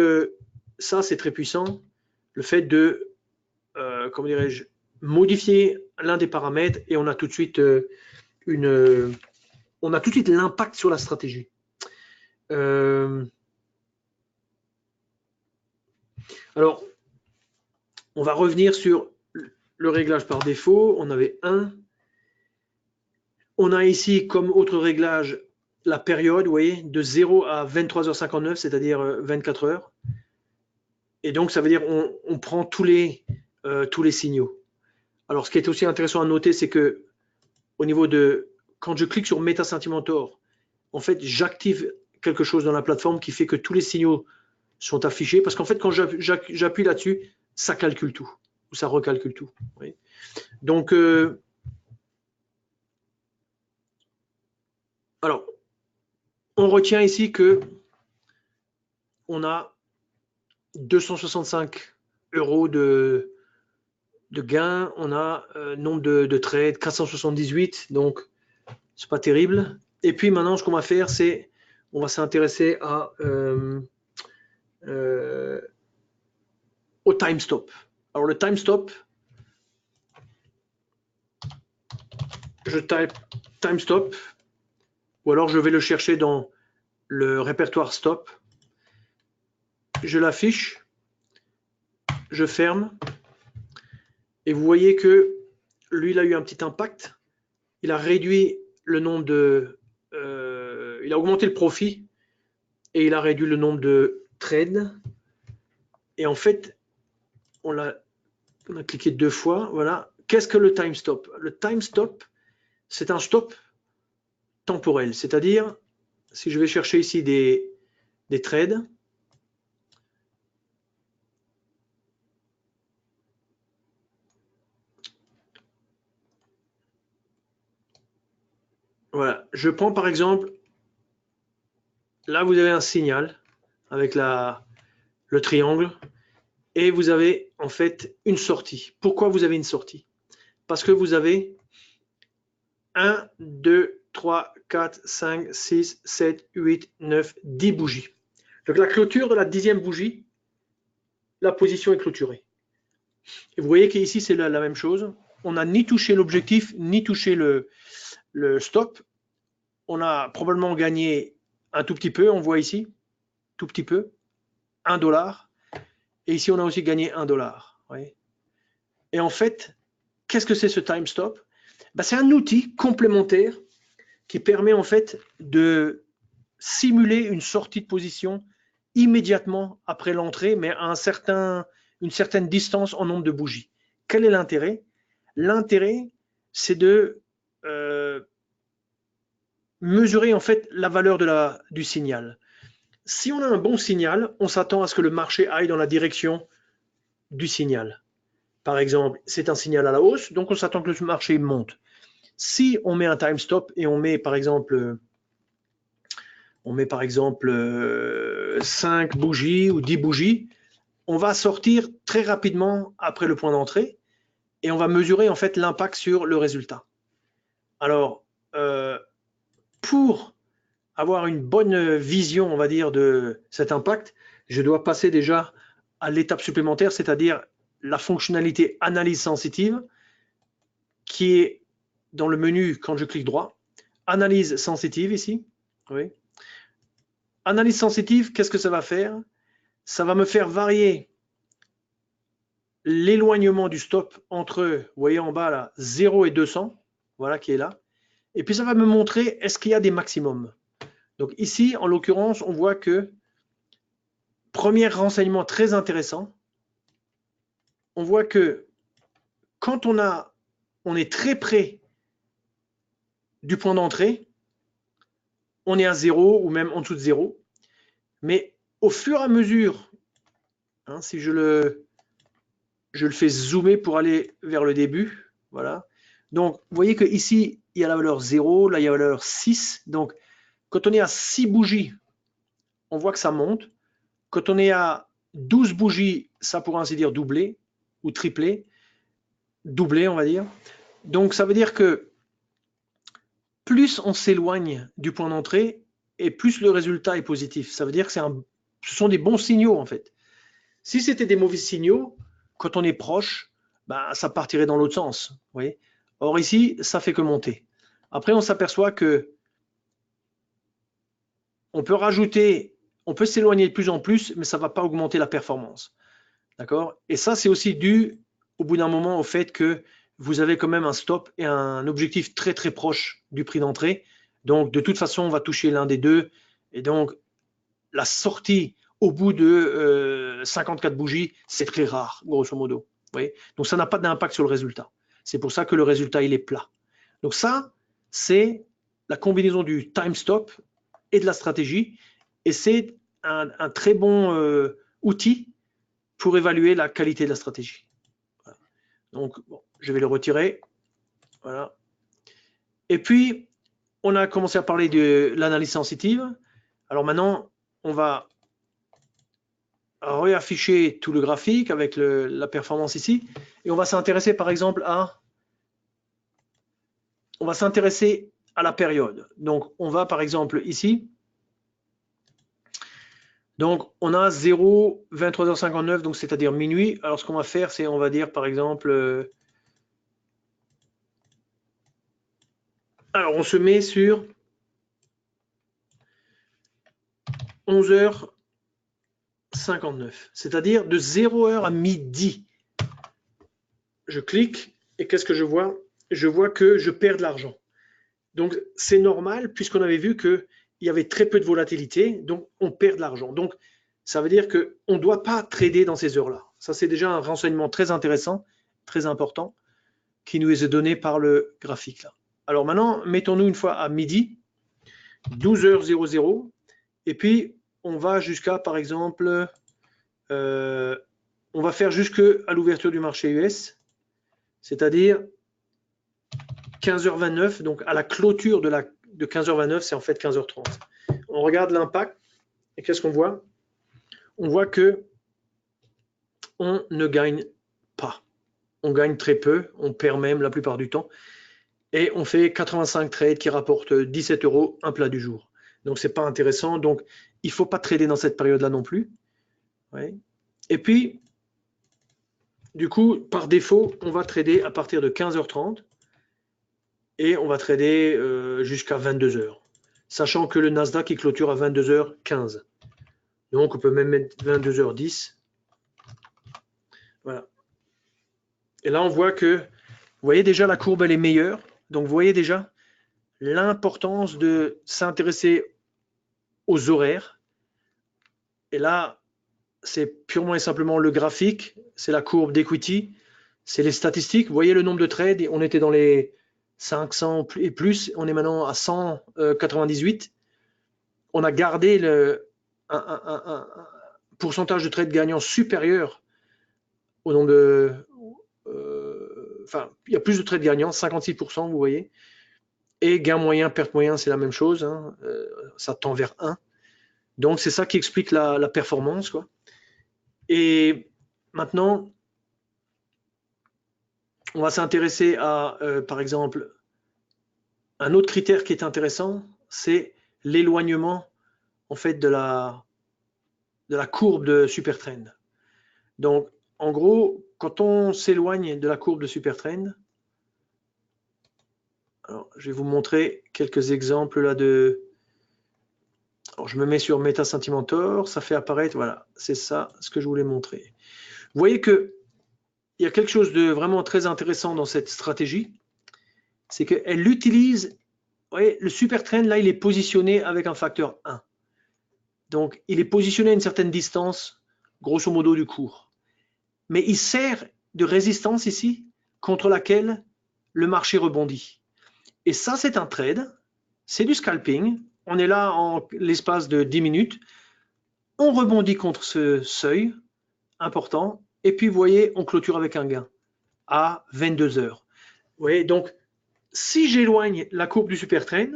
ça, c'est très puissant, le fait de, comment dirais-je, modifier l'un des paramètres et on a tout de suite l'impact sur la stratégie. Alors, on va revenir sur le réglage par défaut. On avait 1. On a ici comme autre réglage la période, vous voyez, de 0 à 23h59, c'est-à-dire 24 heures. Et donc, ça veut dire on prend tous les signaux. Alors, ce qui est aussi intéressant à noter, c'est que au niveau de, quand je clique sur Meta Sentimentor, en fait, j'active quelque chose dans la plateforme qui fait que tous les signaux sont affichés. Parce qu'en fait, quand j'appuie là-dessus, ça calcule tout, ou ça recalcule tout. Oui. Donc, alors, on retient ici que on a 265 € de gains, on a nombre de trades, 478, donc c'est pas terrible. Et puis maintenant, ce qu'on va faire, c'est on va s'intéresser au time stop. Alors le time stop, je type time stop, ou alors je vais le chercher dans le répertoire stop. Je l'affiche, je ferme, et vous voyez que lui, il a eu un petit impact. Il a réduit le nombre de... il a augmenté le profit et il a réduit le nombre de trades. Et en fait, on a cliqué 2 fois. Voilà. Qu'est-ce que le time stop? Le time stop, c'est un stop temporel. C'est-à-dire, si je vais chercher ici des trades, voilà. Je prends par exemple, là vous avez un signal avec le triangle et vous avez en fait une sortie. Pourquoi vous avez une sortie? Parce que vous avez 1, 2, 3, 4, 5, 6, 7, 8, 9, 10 bougies. Donc la clôture de la 10e bougie, la position est clôturée. Et vous voyez qu'ici c'est la même chose. On n'a ni touché l'objectif, ni touché le stop. On a probablement gagné un tout petit peu, on voit ici, tout petit peu, 1 $. Et ici, on a aussi gagné 1 $. Et en fait, qu'est-ce que c'est ce time stop? Ben, c'est un outil complémentaire qui permet en fait de simuler une sortie de position immédiatement après l'entrée, mais à une certaine distance en nombre de bougies. Quel est l'intérêt? L'intérêt, c'est de mesurer en fait la valeur du signal. Si on a un bon signal, on s'attend à ce que le marché aille dans la direction du signal. Par exemple, c'est un signal à la hausse, donc on s'attend que le marché monte. Si on met un time stop et on met par exemple 5 bougies ou 10 bougies, on va sortir très rapidement après le point d'entrée et on va mesurer en fait l'impact sur le résultat. Alors, pour avoir une bonne vision, on va dire, de cet impact, je dois passer déjà à l'étape supplémentaire, c'est-à-dire la fonctionnalité analyse sensitive qui est dans le menu quand je clique droit. Analyse sensitive ici. Oui. Analyse sensitive, qu'est-ce que ça va faire? Ça va me faire varier l'éloignement du stop entre, vous voyez en bas là, 0 et 200, voilà qui est là. Et puis ça va me montrer est-ce qu'il y a des maximums. Donc ici, en l'occurrence, on voit que, premier renseignement très intéressant, on voit que quand on est très près du point d'entrée, on est à 0 ou même en dessous de 0. Mais au fur et à mesure, si je le fais zoomer pour aller vers le début, voilà. Donc, vous voyez qu'ici, il y a la valeur 0, là, il y a la valeur 6. Donc, quand on est à 6 bougies, on voit que ça monte. Quand on est à 12 bougies, ça pourrait ainsi dire doubler ou tripler. Doubler, on va dire. Donc, ça veut dire que plus on s'éloigne du point d'entrée et plus le résultat est positif. Ça veut dire que ce sont des bons signaux, en fait. Si c'était des mauvais signaux, quand on est proche, bah, ça partirait dans l'autre sens. Vous voyez. Or ici, ça fait que monter. Après, on s'aperçoit que on peut s'éloigner de plus en plus, mais ça ne va pas augmenter la performance. D'accord? Et ça, c'est aussi dû, au bout d'un moment, au fait que vous avez quand même un stop et un objectif très très proche du prix d'entrée. Donc, de toute façon, on va toucher l'un des deux. Et donc, la sortie au bout de 54 bougies, c'est très rare, grosso modo. Vous voyez. Donc, ça n'a pas d'impact sur le résultat. C'est pour ça que le résultat, il est plat. Donc ça, c'est la combinaison du time stop et de la stratégie. Et c'est un très bon outil pour évaluer la qualité de la stratégie. Voilà. Donc, bon, je vais le retirer. Voilà. Et puis, on a commencé à parler de l'analyse sensitive. Alors maintenant, on va réafficher tout le graphique avec la performance ici. Et on va s'intéresser par exemple à la période. Donc, on va par exemple ici. Donc, on a 0, 23h59, donc c'est-à-dire minuit. Alors, ce qu'on va faire, c'est, on va dire par exemple, alors on se met sur 11h59, c'est-à-dire de 0h à midi. Je clique et qu'est-ce que je vois? Je vois que je perds de l'argent. Donc, c'est normal puisqu'on avait vu qu'il y avait très peu de volatilité, donc on perd de l'argent. Donc, ça veut dire qu'on ne doit pas trader dans ces heures-là. Ça, c'est déjà un renseignement très intéressant, très important, qui nous est donné par le graphique là. Alors maintenant, mettons-nous une fois à midi, 12h00, et puis on va jusqu'à, par exemple, on va faire jusqu'à l'ouverture du marché US, c'est-à-dire 15h29, donc à la clôture de 15h29, c'est en fait 15h30. On regarde l'impact, et qu'est-ce qu'on voit? On voit que on ne gagne pas. On gagne très peu, on perd même la plupart du temps. Et on fait 85 trades qui rapportent 17 € un plat du jour. Donc, ce n'est pas intéressant. Donc, il ne faut pas trader dans cette période-là non plus. Ouais. Et puis, du coup, par défaut, on va trader à partir de 15h30 et on va trader jusqu'à 22h. sachant que le Nasdaq il clôture à 22h15. Donc on peut même mettre 22h10. Voilà. Et là on voit que, vous voyez déjà la courbe elle est meilleure. Donc vous voyez déjà l'importance de s'intéresser aux horaires. Et là, c'est purement et simplement le graphique, c'est la courbe d'equity, c'est les statistiques. Vous voyez le nombre de trades, on était dans les 500 et plus, on est maintenant à 198. On a gardé un pourcentage de trades gagnants supérieur au nombre de... Enfin, il y a plus de trades gagnants, 56%, vous voyez. Et gain moyen, perte moyen, c'est la même chose. Hein, ça tend vers 1. Donc, c'est ça qui explique la performance, quoi. Et maintenant, on va s'intéresser à, par exemple, un autre critère qui est intéressant, c'est l'éloignement en fait de la courbe de Supertrend. Donc, en gros, quand on s'éloigne de la courbe de Supertrend, alors, je vais vous montrer quelques exemples là de. Alors, je me mets sur Meta Sentimentor, ça fait apparaître, voilà, c'est ça ce que je voulais montrer. Vous voyez que il y a quelque chose de vraiment très intéressant dans cette stratégie, c'est qu'elle utilise, vous voyez, le Supertrend, là, il est positionné avec un facteur 1. Donc, il est positionné à une certaine distance, grosso modo, du cours. Mais il sert de résistance ici, contre laquelle le marché rebondit. Et ça, c'est un trade, c'est du scalping. On est là en l'espace de 10 minutes. On rebondit contre ce seuil important. Et puis, vous voyez, on clôture avec un gain à 22 heures. Vous voyez, donc, si j'éloigne la courbe du Supertrend,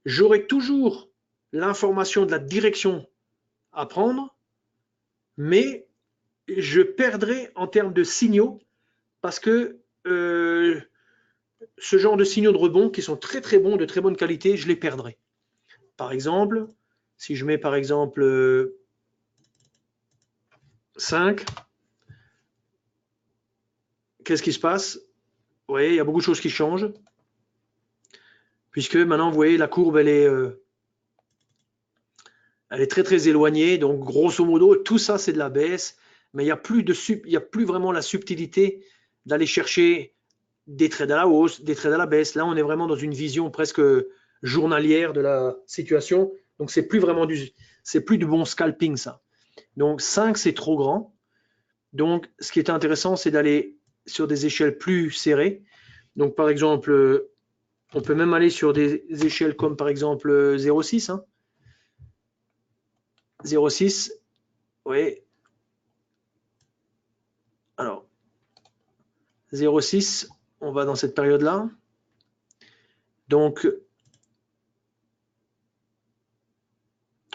j'aurai toujours l'information de la direction à prendre, mais je perdrai en termes de signaux parce que ce genre de signaux de rebond qui sont très très bons, de très bonne qualité, je les perdrai. Par exemple, si je mets par exemple 5, qu'est-ce qui se passe? Vous voyez, il y a beaucoup de choses qui changent. Puisque maintenant, vous voyez, la courbe, elle est très très éloignée. Donc, grosso modo, tout ça, c'est de la baisse. Mais il n'y a plus vraiment la subtilité d'aller chercher des trades à la hausse, des trades à la baisse. Là, on est vraiment dans une vision presque journalière de la situation. Donc, c'est plus du bon scalping, ça. Donc, 5, c'est trop grand. Donc, ce qui est intéressant, c'est d'aller sur des échelles plus serrées. Donc, par exemple, on peut même aller sur des échelles comme, par exemple, 0,6. Hein. 0,6, oui. Alors, 0,6, on va dans cette période-là. Donc,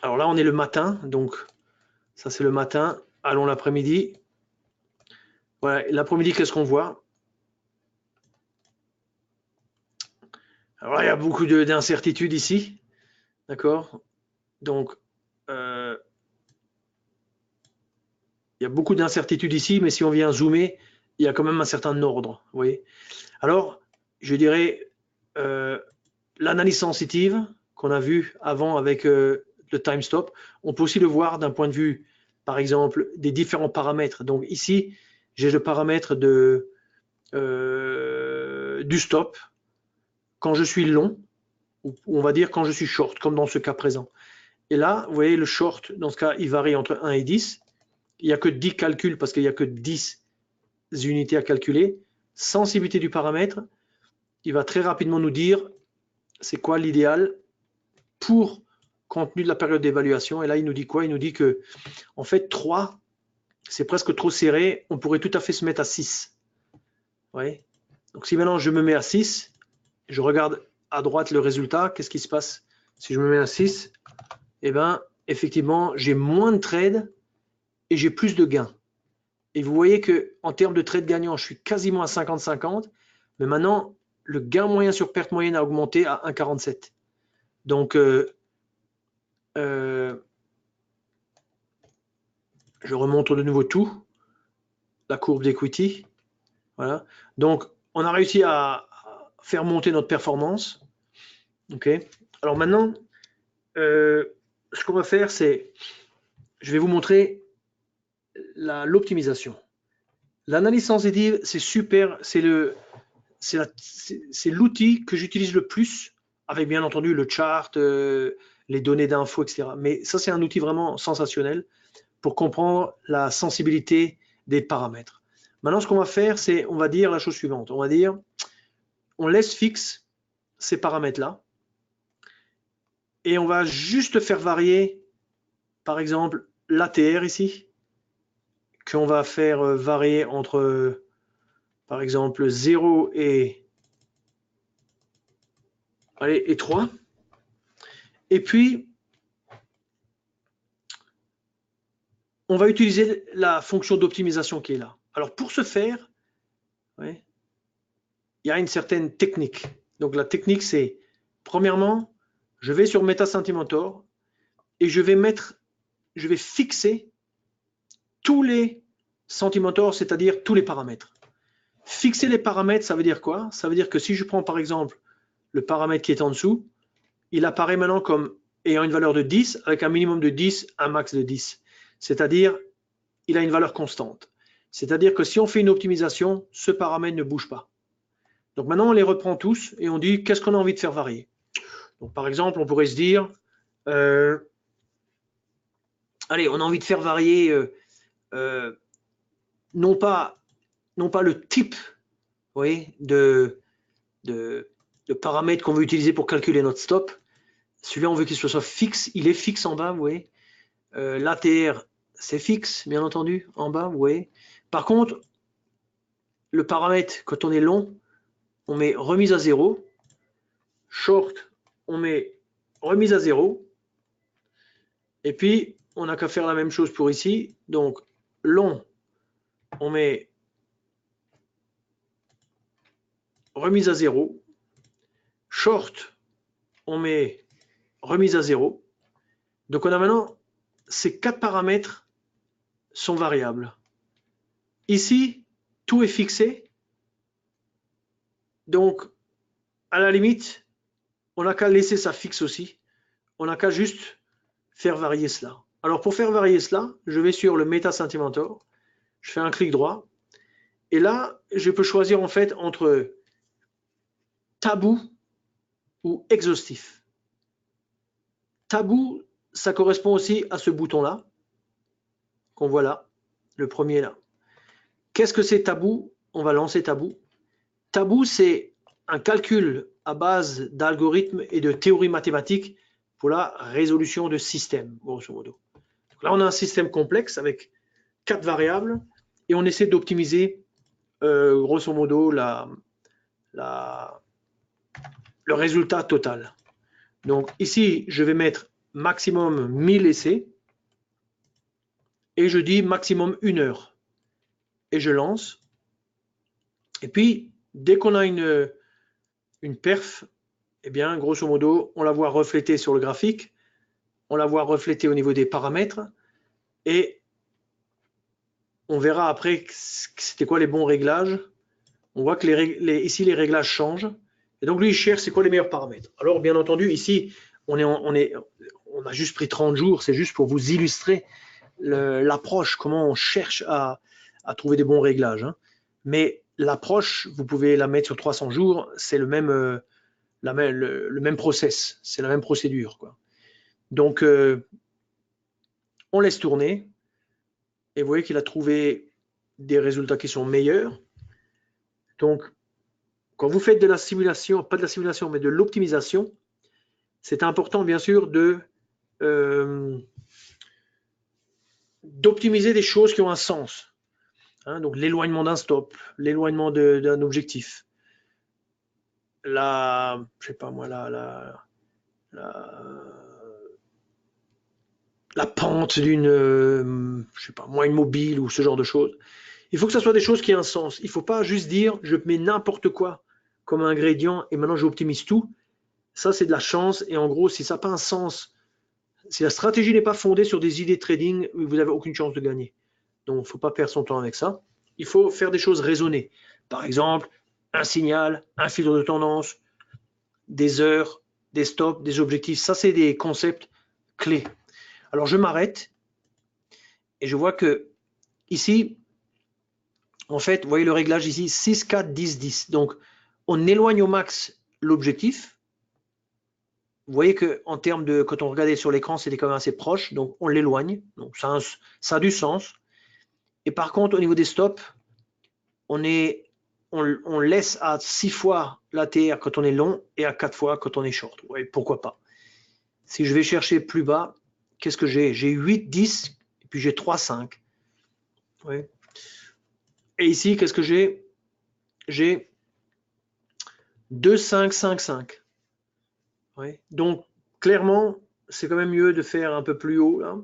alors là, on est le matin. Donc, ça, c'est le matin. Allons l'après-midi. Voilà, l'après-midi, qu'est-ce qu'on voit? Alors là, il y a beaucoup d'incertitudes ici. D'accord? Donc, il y a beaucoup d'incertitudes ici, mais si on vient zoomer, il y a quand même un certain ordre. Vous voyez? Alors, je dirais, l'analyse sensitive qu'on a vue avant avec le time stop, on peut aussi le voir d'un point de vue, par exemple, des différents paramètres. Donc ici, j'ai le paramètre du stop quand je suis long, ou on va dire quand je suis short, comme dans ce cas présent. Et là, vous voyez, le short, dans ce cas, il varie entre 1 et 10. Il n'y a que 10 calculs parce qu'il n'y a que 10 unités à calculer. Sensibilité du paramètre, il va très rapidement nous dire c'est quoi l'idéal pour compte tenu de la période d'évaluation. Et là, il nous dit quoi? Il nous dit que, en fait, 3, c'est presque trop serré. On pourrait tout à fait se mettre à 6. Ouais. Donc, si maintenant je me mets à 6, je regarde à droite le résultat, qu'est-ce qui se passe? Si je me mets à 6, eh bien, effectivement, j'ai moins de trades et j'ai plus de gains. Et vous voyez qu'en termes de trades gagnants, je suis quasiment à 50-50, mais maintenant, le gain moyen sur perte moyenne a augmenté à 1,47. Donc, je remonte de nouveau tout, la courbe d'equity. Voilà. Donc, on a réussi à faire monter notre performance. OK. Alors maintenant, ce qu'on va faire, c'est, je vais vous montrer l'optimisation. L'analyse sensitive, c'est super, c'est l'outil que j'utilise le plus, avec bien entendu le chart, les données d'infos, etc. Mais ça, c'est un outil vraiment sensationnel pour comprendre la sensibilité des paramètres. Maintenant, ce qu'on va faire, c'est, on va dire la chose suivante. On va dire, on laisse fixe ces paramètres-là et on va juste faire varier, par exemple, l'ATR ici, qu'on va faire varier entre, par exemple, 0 et 3. Et puis, on va utiliser la fonction d'optimisation qui est là. Alors, pour ce faire, ouais, il y a une certaine technique. Donc, la technique, c'est, premièrement, je vais sur MetaSentimentor et je vais fixer tous les Sentimentor, c'est-à-dire tous les paramètres. Fixer les paramètres, ça veut dire quoi? Ça veut dire que si je prends, par exemple, le paramètre qui est en dessous, il apparaît maintenant comme ayant une valeur de 10, avec un minimum de 10, un max de 10. C'est-à-dire, il a une valeur constante. C'est-à-dire que si on fait une optimisation, ce paramètre ne bouge pas. Donc maintenant, on les reprend tous et on dit qu'est-ce qu'on a envie de faire varier. Donc par exemple, on pourrait se dire, allez, on a envie de faire varier non pas le type, vous voyez, de paramètres qu'on veut utiliser pour calculer notre stop. Celui-là, on veut qu'il soit fixe. Il est fixe en bas, vous voyez. L'ATR, c'est fixe, bien entendu, en bas, vous voyez. Par contre, le paramètre, quand on est long, on met remise à 0. Short, on met remise à 0. Et puis, on n'a qu'à faire la même chose pour ici. Donc, long, on met remise à 0. Short, on met remise à 0. Donc, on a maintenant ces 4 paramètres sont variables. Ici, tout est fixé. Donc, à la limite, on n'a qu'à laisser ça fixe aussi. On n'a qu'à juste faire varier cela. Alors, pour faire varier cela, je vais sur le MetaSentimentor. Je fais un clic droit. Et là, je peux choisir en fait entre tabou ou exhaustif. Tabou, ça correspond aussi à ce bouton-là, qu'on voit là, le premier là. Qu'est-ce que c'est tabou? On va lancer tabou. Tabou, c'est un calcul à base d'algorithmes et de théories mathématiques pour la résolution de systèmes, grosso modo. Donc là, on a un système complexe avec 4 variables et on essaie d'optimiser, grosso modo, le résultat total. Donc ici, je vais mettre maximum 1000 essais et je dis maximum 1 heure. Et je lance. Et puis, dès qu'on a une perf, eh bien, grosso modo, on la voit reflétée sur le graphique, on la voit reflétée au niveau des paramètres et on verra après c'était quoi les bons réglages. On voit que ici, les réglages changent. Et donc, lui, il cherche c'est quoi les meilleurs paramètres. Alors, bien entendu, ici, on a juste pris 30 jours, c'est juste pour vous illustrer l'approche, comment on cherche à trouver des bons réglages. Hein. Mais l'approche, vous pouvez la mettre sur 300 jours, c'est le même process, c'est la même procédure. Quoi. Donc, on laisse tourner et vous voyez qu'il a trouvé des résultats qui sont meilleurs. Donc, quand vous faites de la simulation, pas de la simulation, mais de l'optimisation, c'est important, bien sûr, d'optimiser des choses qui ont un sens. Hein, donc, l'éloignement d'un stop, l'éloignement d'un objectif. Je sais pas moi, la pente d'une, je sais pas moi, une mobile ou ce genre de choses. Il faut que ça soit des choses qui aient un sens. Il ne faut pas juste dire je mets n'importe quoi comme ingrédient et maintenant j'optimise tout. Ça, c'est de la chance. Et en gros, si ça n'a pas un sens, si la stratégie n'est pas fondée sur des idées de trading, vous n'avez aucune chance de gagner. Donc, il ne faut pas perdre son temps avec ça. Il faut faire des choses raisonnées. Par exemple, un signal, un filtre de tendance, des heures, des stops, des objectifs. Ça, c'est des concepts clés. Alors, je m'arrête et je vois que ici, en fait, vous voyez le réglage ici, 6, 4, 10, 10. Donc, on éloigne au max l'objectif. Vous voyez qu'en termes de, quand on regardait sur l'écran, c'était quand même assez proche, donc on l'éloigne. Donc, ça a du sens. Et par contre, au niveau des stops, on laisse à 6 fois l'ATR quand on est long et à 4 fois quand on est short. Ouais, pourquoi pas. Si je vais chercher plus bas, qu'est-ce que j'ai? J'ai 8, 10, et puis j'ai 3, 5. Ouais. Et ici, qu'est-ce que j'ai? J'ai 2, 5, 5, 5. Ouais. Donc, clairement, c'est quand même mieux de faire un peu plus haut. Là.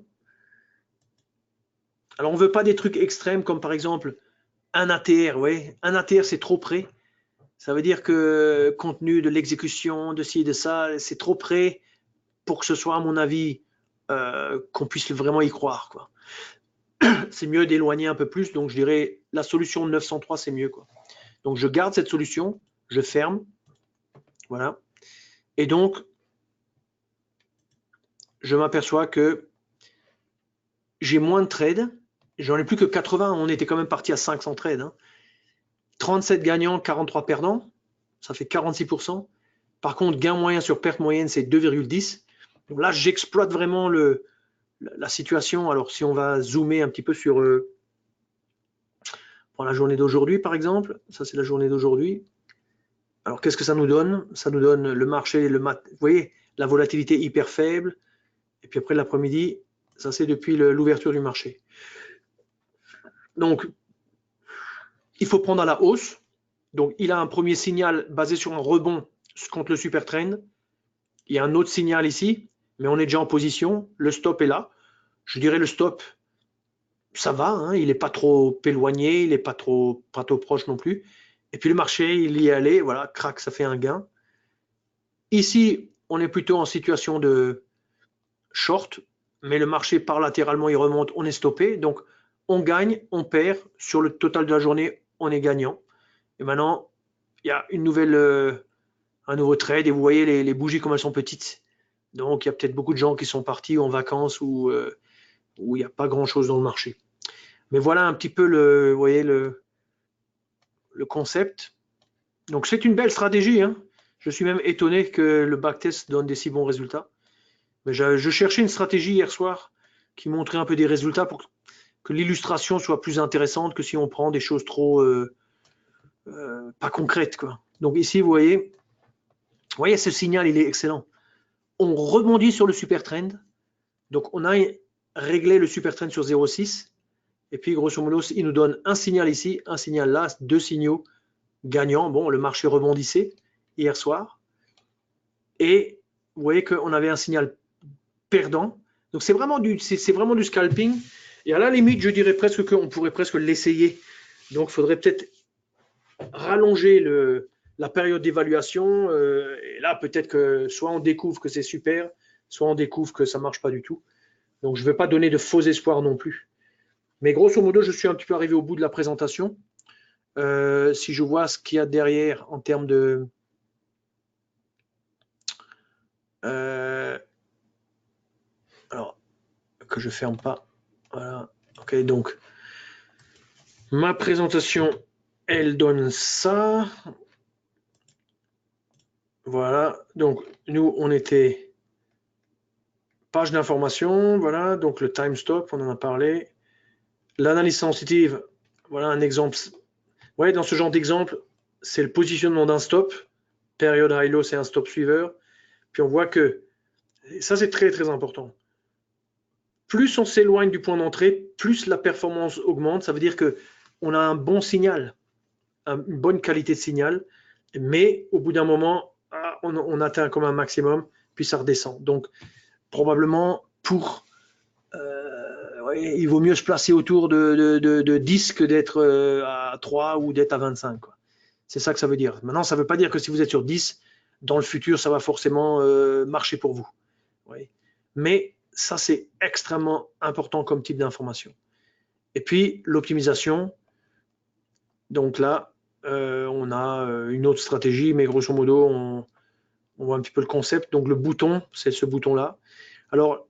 Alors, on ne veut pas des trucs extrêmes comme par exemple un ATR. Ouais. Un ATR, c'est trop près. Ça veut dire que compte tenu de l'exécution, de ci, de ça, c'est trop près pour que ce soit, à mon avis, qu'on puisse vraiment y croire. Quoi. C'est mieux d'éloigner un peu plus. Donc, je dirais la solution 903, c'est mieux. Quoi. Donc, je garde cette solution, je ferme. Voilà. Et donc, je m'aperçois que j'ai moins de trades. J'en ai plus que 80. On était quand même parti à 500 trades. Hein. 37 gagnants, 43 perdants. Ça fait 46%. Par contre, gain moyen sur perte moyenne, c'est 2,10. Donc là, j'exploite vraiment la situation. Alors, si on va zoomer un petit peu sur la journée d'aujourd'hui, par exemple. Ça, c'est la journée d'aujourd'hui. Alors, qu'est-ce que ça nous donne? Ça nous donne le marché, vous voyez, la volatilité hyper faible. Et puis après, l'après-midi, ça, c'est depuis l'ouverture du marché. Donc, il faut prendre à la hausse. Donc, il a un premier signal basé sur un rebond contre le super trend. Il y a un autre signal ici, mais on est déjà en position. Le stop est là. Je dirais le stop, ça va. Hein, il n'est pas trop éloigné, il n'est pas trop proche non plus. Et puis le marché, il y est allé. Voilà, crac, ça fait un gain. Ici, on est plutôt en situation de short, mais le marché part latéralement, il remonte, on est stoppé. Donc, on gagne, on perd. Sur le total de la journée, on est gagnant. Et maintenant, il y a un nouveau trade et vous voyez les bougies comme elles sont petites. Donc, il y a peut-être beaucoup de gens qui sont partis en vacances où il n'y a pas grand-chose dans le marché. Mais voilà un petit peu vous voyez le concept. Donc, c'est une belle stratégie. Hein. Je suis même étonné que le backtest donne des si bons résultats. Mais je cherchais une stratégie hier soir qui montrait un peu des résultats pour que l'illustration soit plus intéressante que si on prend des choses trop pas concrètes. Quoi. Donc ici, vous voyez, ce signal, il est excellent. On rebondit sur le super trend. Donc on a réglé le super trend sur 0,6. Et puis grosso modo, il nous donne un signal ici, un signal là, deux signaux gagnants. Bon, le marché rebondissait hier soir. Et vous voyez qu'on avait un signal perdant. Donc c'est vraiment du scalping. Et à la limite, je dirais presque qu'on pourrait presque l'essayer. Donc il faudrait peut-être rallonger la période d'évaluation. Et là, peut-être que soit on découvre que c'est super, soit on découvre que ça ne marche pas du tout. Donc je ne vais pas donner de faux espoirs non plus. Mais grosso modo, je suis un petit peu arrivé au bout de la présentation. Si je vois ce qu'il y a derrière en termes de... alors, que je ferme pas. Voilà. Ok, donc ma présentation, elle donne ça. Voilà. Donc nous, on était page d'information. Voilà. Donc le time stop, on en a parlé. L'analyse sensitive. Voilà un exemple. Ouais, dans ce genre d'exemple, c'est le positionnement d'un stop. Période high-low, c'est un stop suiveur. Puis on voit que ça, c'est très très important. Plus on s'éloigne du point d'entrée, plus la performance augmente. Ça veut dire qu'on a un bon signal, une bonne qualité de signal, mais au bout d'un moment, on atteint comme un maximum, puis ça redescend. Donc, probablement, il vaut mieux se placer autour de 10 que d'être à 3 ou d'être à 25. C'est ça que ça veut dire. Maintenant, ça ne veut pas dire que si vous êtes sur 10, dans le futur, ça va forcément marcher pour vous. Oui. Mais ça, c'est extrêmement important comme type d'information. Et puis, l'optimisation. Donc là, on a une autre stratégie, mais grosso modo, On voit un petit peu le concept. Donc le bouton, c'est ce bouton-là. Alors,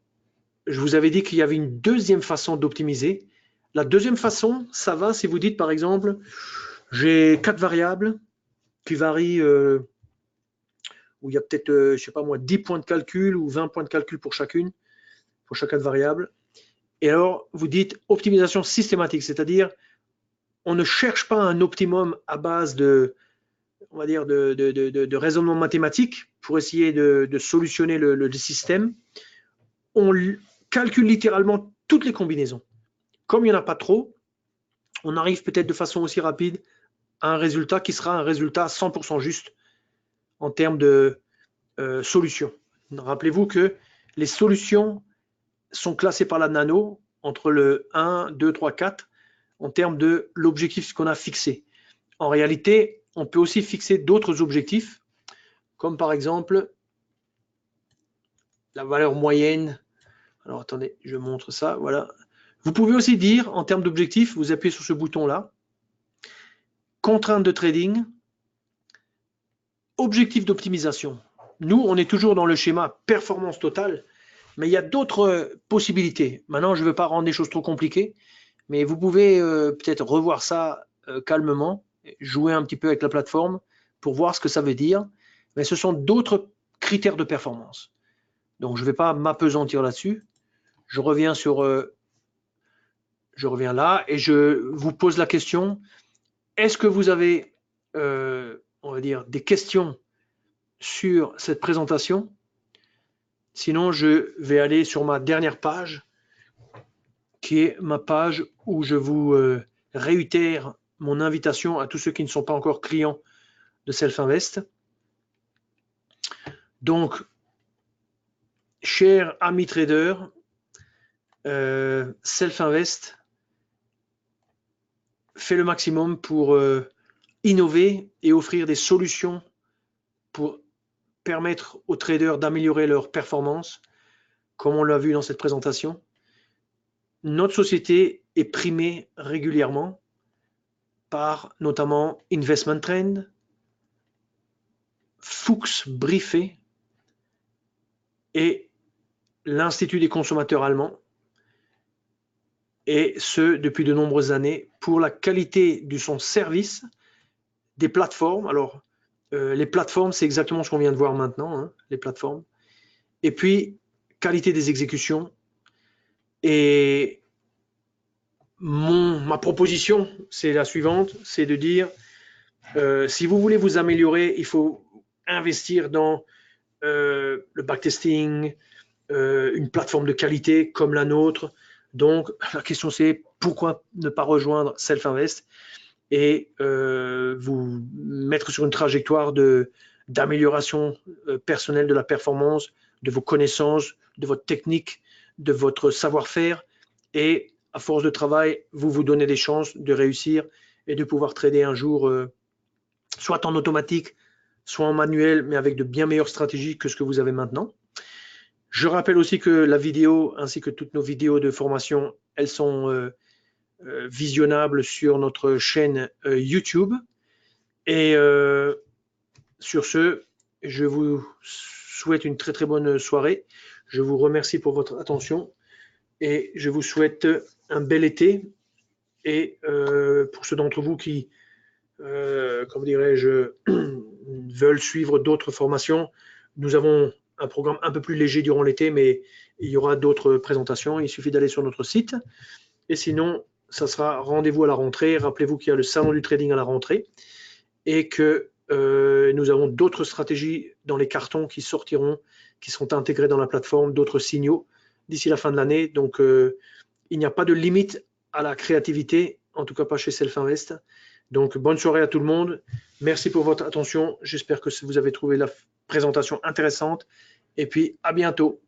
je vous avais dit qu'il y avait une deuxième façon d'optimiser. La deuxième façon, ça va si vous dites par exemple, j'ai 4 variables qui varient, où il y a peut-être, je ne sais pas moi, 10 points de calcul ou 20 points de calcul pour chacune, pour chacun de variables. Et alors, vous dites optimisation systématique, c'est-à-dire on ne cherche pas un optimum à base de, on va dire, de raisonnement mathématique pour essayer de solutionner le système. On calcule littéralement toutes les combinaisons. Comme il n'y en a pas trop, on arrive peut-être de façon aussi rapide à un résultat qui sera un résultat 100% juste en termes de solutions. Rappelez-vous que les solutions sont classées par la nano entre le 1, 2, 3, 4 en termes de l'objectif qu'on a fixé. En réalité, on peut aussi fixer d'autres objectifs, comme par exemple la valeur moyenne. Alors attendez, je montre ça, voilà. Vous pouvez aussi dire, en termes d'objectifs, vous appuyez sur ce bouton-là, contrainte de trading, objectif d'optimisation. Nous, on est toujours dans le schéma performance totale, mais il y a d'autres possibilités. Maintenant, je ne veux pas rendre les choses trop compliquées, mais vous pouvez peut-être revoir ça calmement, jouer un petit peu avec la plateforme pour voir ce que ça veut dire. Mais ce sont d'autres critères de performance. Donc, je ne vais pas m'apesantir là-dessus. Je reviens là et je vous pose la question, est-ce que vous avez, on va dire, des questions sur cette présentation? Sinon, je vais aller sur ma dernière page, qui est ma page où je vous réitère mon invitation à tous ceux qui ne sont pas encore clients de Self-Invest. Donc, chers amis traders, Self-Invest fait le maximum pour innover et offrir des solutions pour permettre aux traders d'améliorer leur performance, comme on l'a vu dans cette présentation. Notre société est primée régulièrement par notamment Investment Trend, Fuchs Briefé et l'Institut des consommateurs allemands, et ce depuis de nombreuses années, pour la qualité de son service, des plateformes. Alors, les plateformes, c'est exactement ce qu'on vient de voir maintenant, hein, les plateformes. Et puis, qualité des exécutions. Et ma proposition, c'est la suivante, c'est de dire, si vous voulez vous améliorer, il faut investir dans le backtesting, une plateforme de qualité comme la nôtre. Donc, la question c'est pourquoi ne pas rejoindre Self-Invest et vous mettre sur une trajectoire d'amélioration personnelle de la performance, de vos connaissances, de votre technique, de votre savoir-faire, et à force de travail, vous donnez des chances de réussir et de pouvoir trader un jour, soit en automatique, soit en manuel, mais avec de bien meilleures stratégies que ce que vous avez maintenant. Je rappelle aussi que la vidéo, ainsi que toutes nos vidéos de formation, elles sont visionnables sur notre chaîne YouTube. Et sur ce, je vous souhaite une très très bonne soirée. Je vous remercie pour votre attention et je vous souhaite un bel été. Et pour ceux d'entre vous qui, comment dirais-je, veulent suivre d'autres formations, nous avons un programme un peu plus léger durant l'été, mais il y aura d'autres présentations. Il suffit d'aller sur notre site. Et sinon, ça sera rendez-vous à la rentrée. Rappelez-vous qu'il y a le salon du trading à la rentrée et que nous avons d'autres stratégies dans les cartons qui sortiront, qui seront intégrés dans la plateforme, d'autres signaux d'ici la fin de l'année. Donc, il n'y a pas de limite à la créativité, en tout cas pas chez Self-Invest. Donc, bonne soirée à tout le monde. Merci pour votre attention. J'espère que vous avez trouvé la présentation intéressante. Et puis, à bientôt.